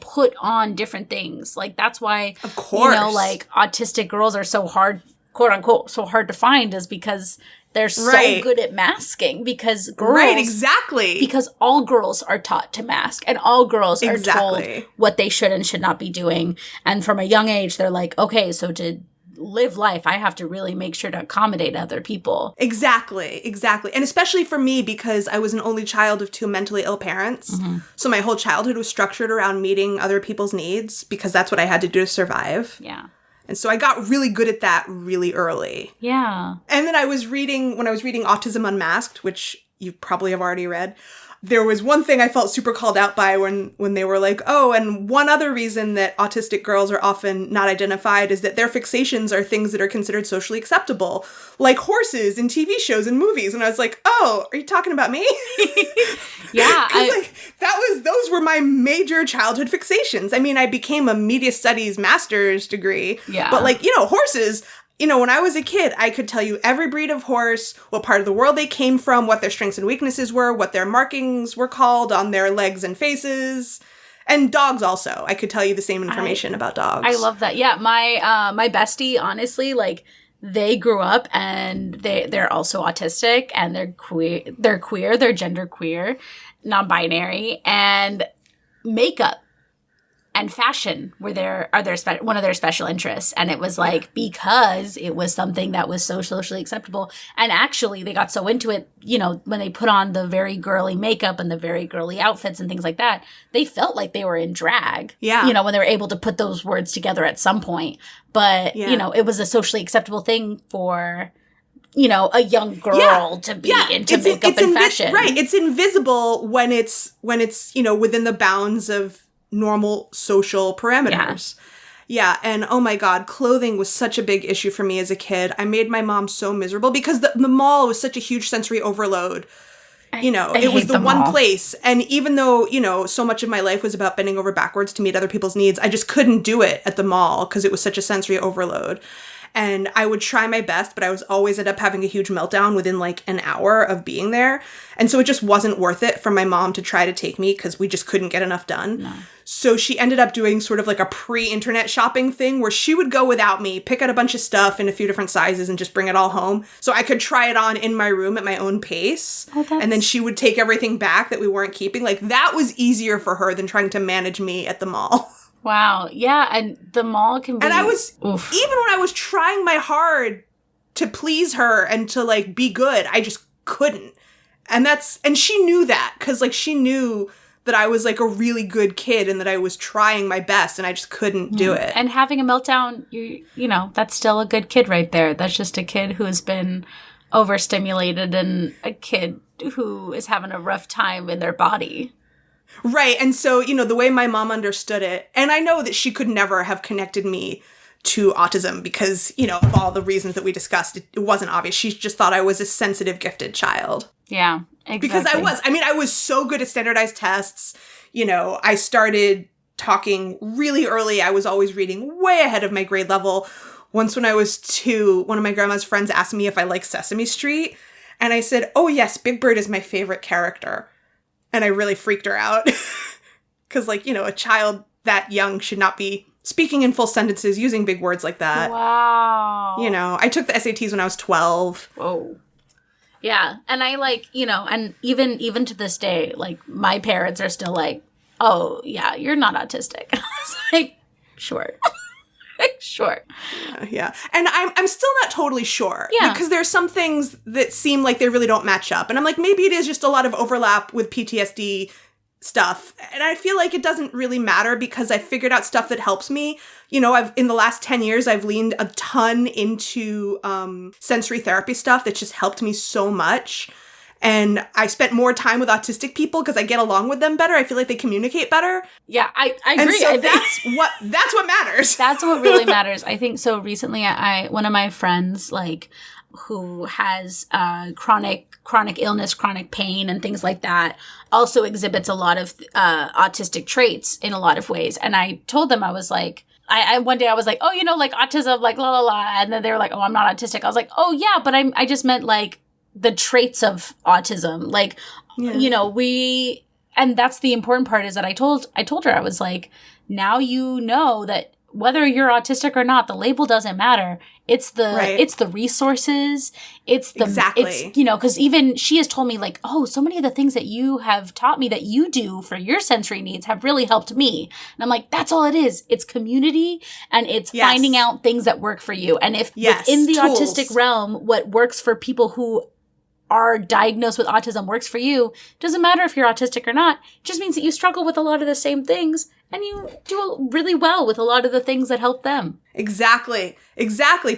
put on different things. Like, that's why, of course, you know, like, autistic girls are so hard, quote unquote, so hard to find, is because they're so good at masking, because girls... Right, exactly. Because all girls are taught to mask, and all girls are told what they should and should not be doing. And from a young age, they're like, okay, so to live life, I have to really make sure to accommodate other people. Exactly. And especially for me, because I was an only child of two mentally ill parents. So my whole childhood was structured around meeting other people's needs, because that's what I had to do to survive. Yeah. And so I got really good at that really early. Yeah. And then when I was reading Autism Unmasked, which you probably have already read, there was one thing I felt super called out by when they were like, oh, and one other reason that autistic girls are often not identified is that their fixations are things that are considered socially acceptable, like horses in TV shows and movies. And I was like, oh, are you talking about me? Yeah. Those were my major childhood fixations. I mean, I became a media studies master's degree. Yeah. But, like, you know, horses... You know, when I was a kid, I could tell you every breed of horse, what part of the world they came from, what their strengths and weaknesses were, what their markings were called on their legs and faces. And dogs also. I could tell you the same information about dogs. I love that. Yeah, my bestie, honestly, like, they grew up and they're also autistic, and they're queer, they're gender queer, non-binary, and makeup and fashion one of their special interests. And it was like, because it was something that was so socially acceptable. And actually they got so into it, you know, when they put on the very girly makeup and the very girly outfits and things like that, they felt like they were in drag. Yeah. You know, when they were able to put those words together at some point. But, you know, it was a socially acceptable thing for, you know, a young girl to be into makeup and fashion. Right. It's invisible when it's, you know, within the bounds of normal social parameters. Yeah. And oh my God, clothing was such a big issue for me as a kid. I made my mom so miserable because the mall was such a huge sensory overload. You know, it was the one place. And even though, you know, so much of my life was about bending over backwards to meet other people's needs, I just couldn't do it at the mall because it was such a sensory overload. And I would try my best, but I was always end up having a huge meltdown within like an hour of being there. And so it just wasn't worth it for my mom to try to take me because we just couldn't get enough done. No. So she ended up doing sort of like a pre-internet shopping thing where she would go without me, pick out a bunch of stuff in a few different sizes and just bring it all home. So I could try it on in my room at my own pace. And then she would take everything back that we weren't keeping. Like, that was easier for her than trying to manage me at the mall. Wow. Yeah. And the mall can be... And I was, even when I was trying my hard to please her and to like be good, I just couldn't. And she knew that, because like she knew that I was like a really good kid and that I was trying my best and I just couldn't do it. And having a meltdown, you know, that's still a good kid right there. That's just a kid who has been overstimulated and a kid who is having a rough time in their body. Right. And so, you know, the way my mom understood it, and I know that she could never have connected me to autism because, you know, of all the reasons that we discussed, it wasn't obvious. She just thought I was a sensitive, gifted child. Yeah, exactly. Because I was so good at standardized tests. You know, I started talking really early. I was always reading way ahead of my grade level. Once when I was 2, one of my grandma's friends asked me if I liked Sesame Street. And I said, oh yes, Big Bird is my favorite character. And I really freaked her out. Because, like, you know, a child that young should not be speaking in full sentences using big words like that. Wow. You know, I took the SATs when I was 12. Whoa. Yeah. And I like, you know, and even to this day, like my parents are still like, oh yeah, you're not autistic. I was like, sure. Sure. Yeah. And I'm still not totally sure. Yeah. Because there's some things that seem like they really don't match up. And I'm like, maybe it is just a lot of overlap with PTSD stuff. And I feel like it doesn't really matter because I figured out stuff that helps me. You know, in the last 10 years, I've leaned a ton into sensory therapy stuff that's just helped me so much. And I spent more time with autistic people because I get along with them better. I feel like they communicate better. Yeah, I agree. And so that's what matters. That's what really matters. I think so recently one of my friends, like, who has chronic illness, chronic pain and things like that, also exhibits a lot of autistic traits in a lot of ways. And I told them, I was like, one day I was like, oh, you know, like autism, like la la la. And then they were like, oh, I'm not autistic. I was like, oh yeah, but I just meant like the traits of autism. Like, you know, and that's the important part is that I told her, I was like, now you know that whether you're autistic or not, the label doesn't matter. It's the resources. It's you know, because even she has told me like, oh, so many of the things that you have taught me that you do for your sensory needs have really helped me. And I'm like, that's all it is. It's community and it's finding out things that work for you. And if within the tools. Autistic realm, what works for people who are diagnosed with autism works for you, doesn't matter if you're autistic or not. It just means that you struggle with a lot of the same things and you do really well with a lot of the things that help them. Exactly.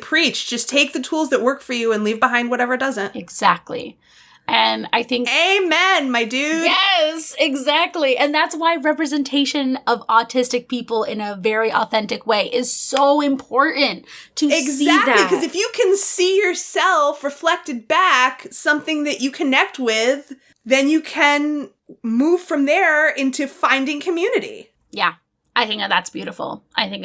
Preach. Just take the tools that work for you and leave behind whatever doesn't. Exactly. And I think... Amen, my dude. Yes, exactly. And that's why representation of autistic people in a very authentic way is so important to see that. Exactly, because if you can see yourself reflected back, something that you connect with, then you can move from there into finding community. Yeah. I think that's beautiful. I think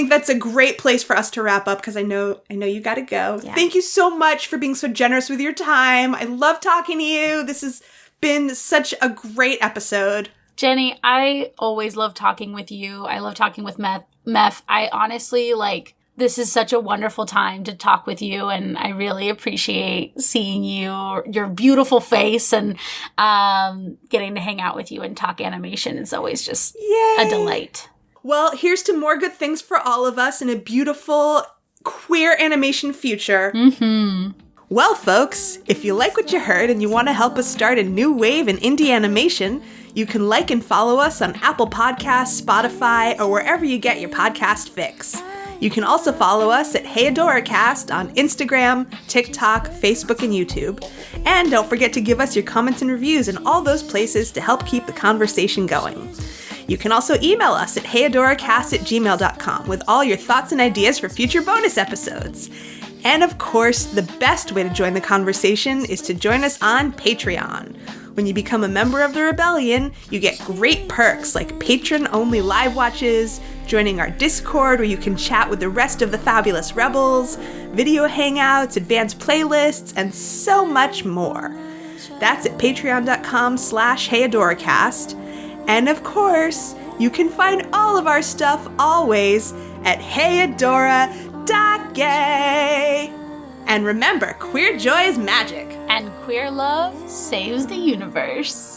that's a great place for us to wrap up because I know you got to go. Yeah. Thank you so much for being so generous with your time. I love talking to you. This has been such a great episode. Jenny, I always love talking with you. I love talking with Meph. I honestly this is such a wonderful time to talk with you, and I really appreciate seeing your beautiful face, and getting to hang out with you and talk animation is always just a delight. Well, here's to more good things for all of us in a beautiful queer animation future. Mm-hmm. Well, folks, if you like what you heard and you want to help us start a new wave in indie animation, you can like and follow us on Apple Podcasts, Spotify, or wherever you get your podcast fix. You can also follow us at HeyAdoraCast on Instagram, TikTok, Facebook, and YouTube. And don't forget to give us your comments and reviews in all those places to help keep the conversation going. You can also email us at heyadoracast@gmail.com with all your thoughts and ideas for future bonus episodes. And of course, the best way to join the conversation is to join us on Patreon. When you become a member of the Rebellion, you get great perks like patron-only live watches, joining our Discord where you can chat with the rest of the fabulous Rebels, video hangouts, advanced playlists, and so much more. That's at patreon.com/HeyAdoraCast. And of course, You can find all of our stuff always at heyadora.gay. And remember, queer joy is magic. And queer love saves the universe.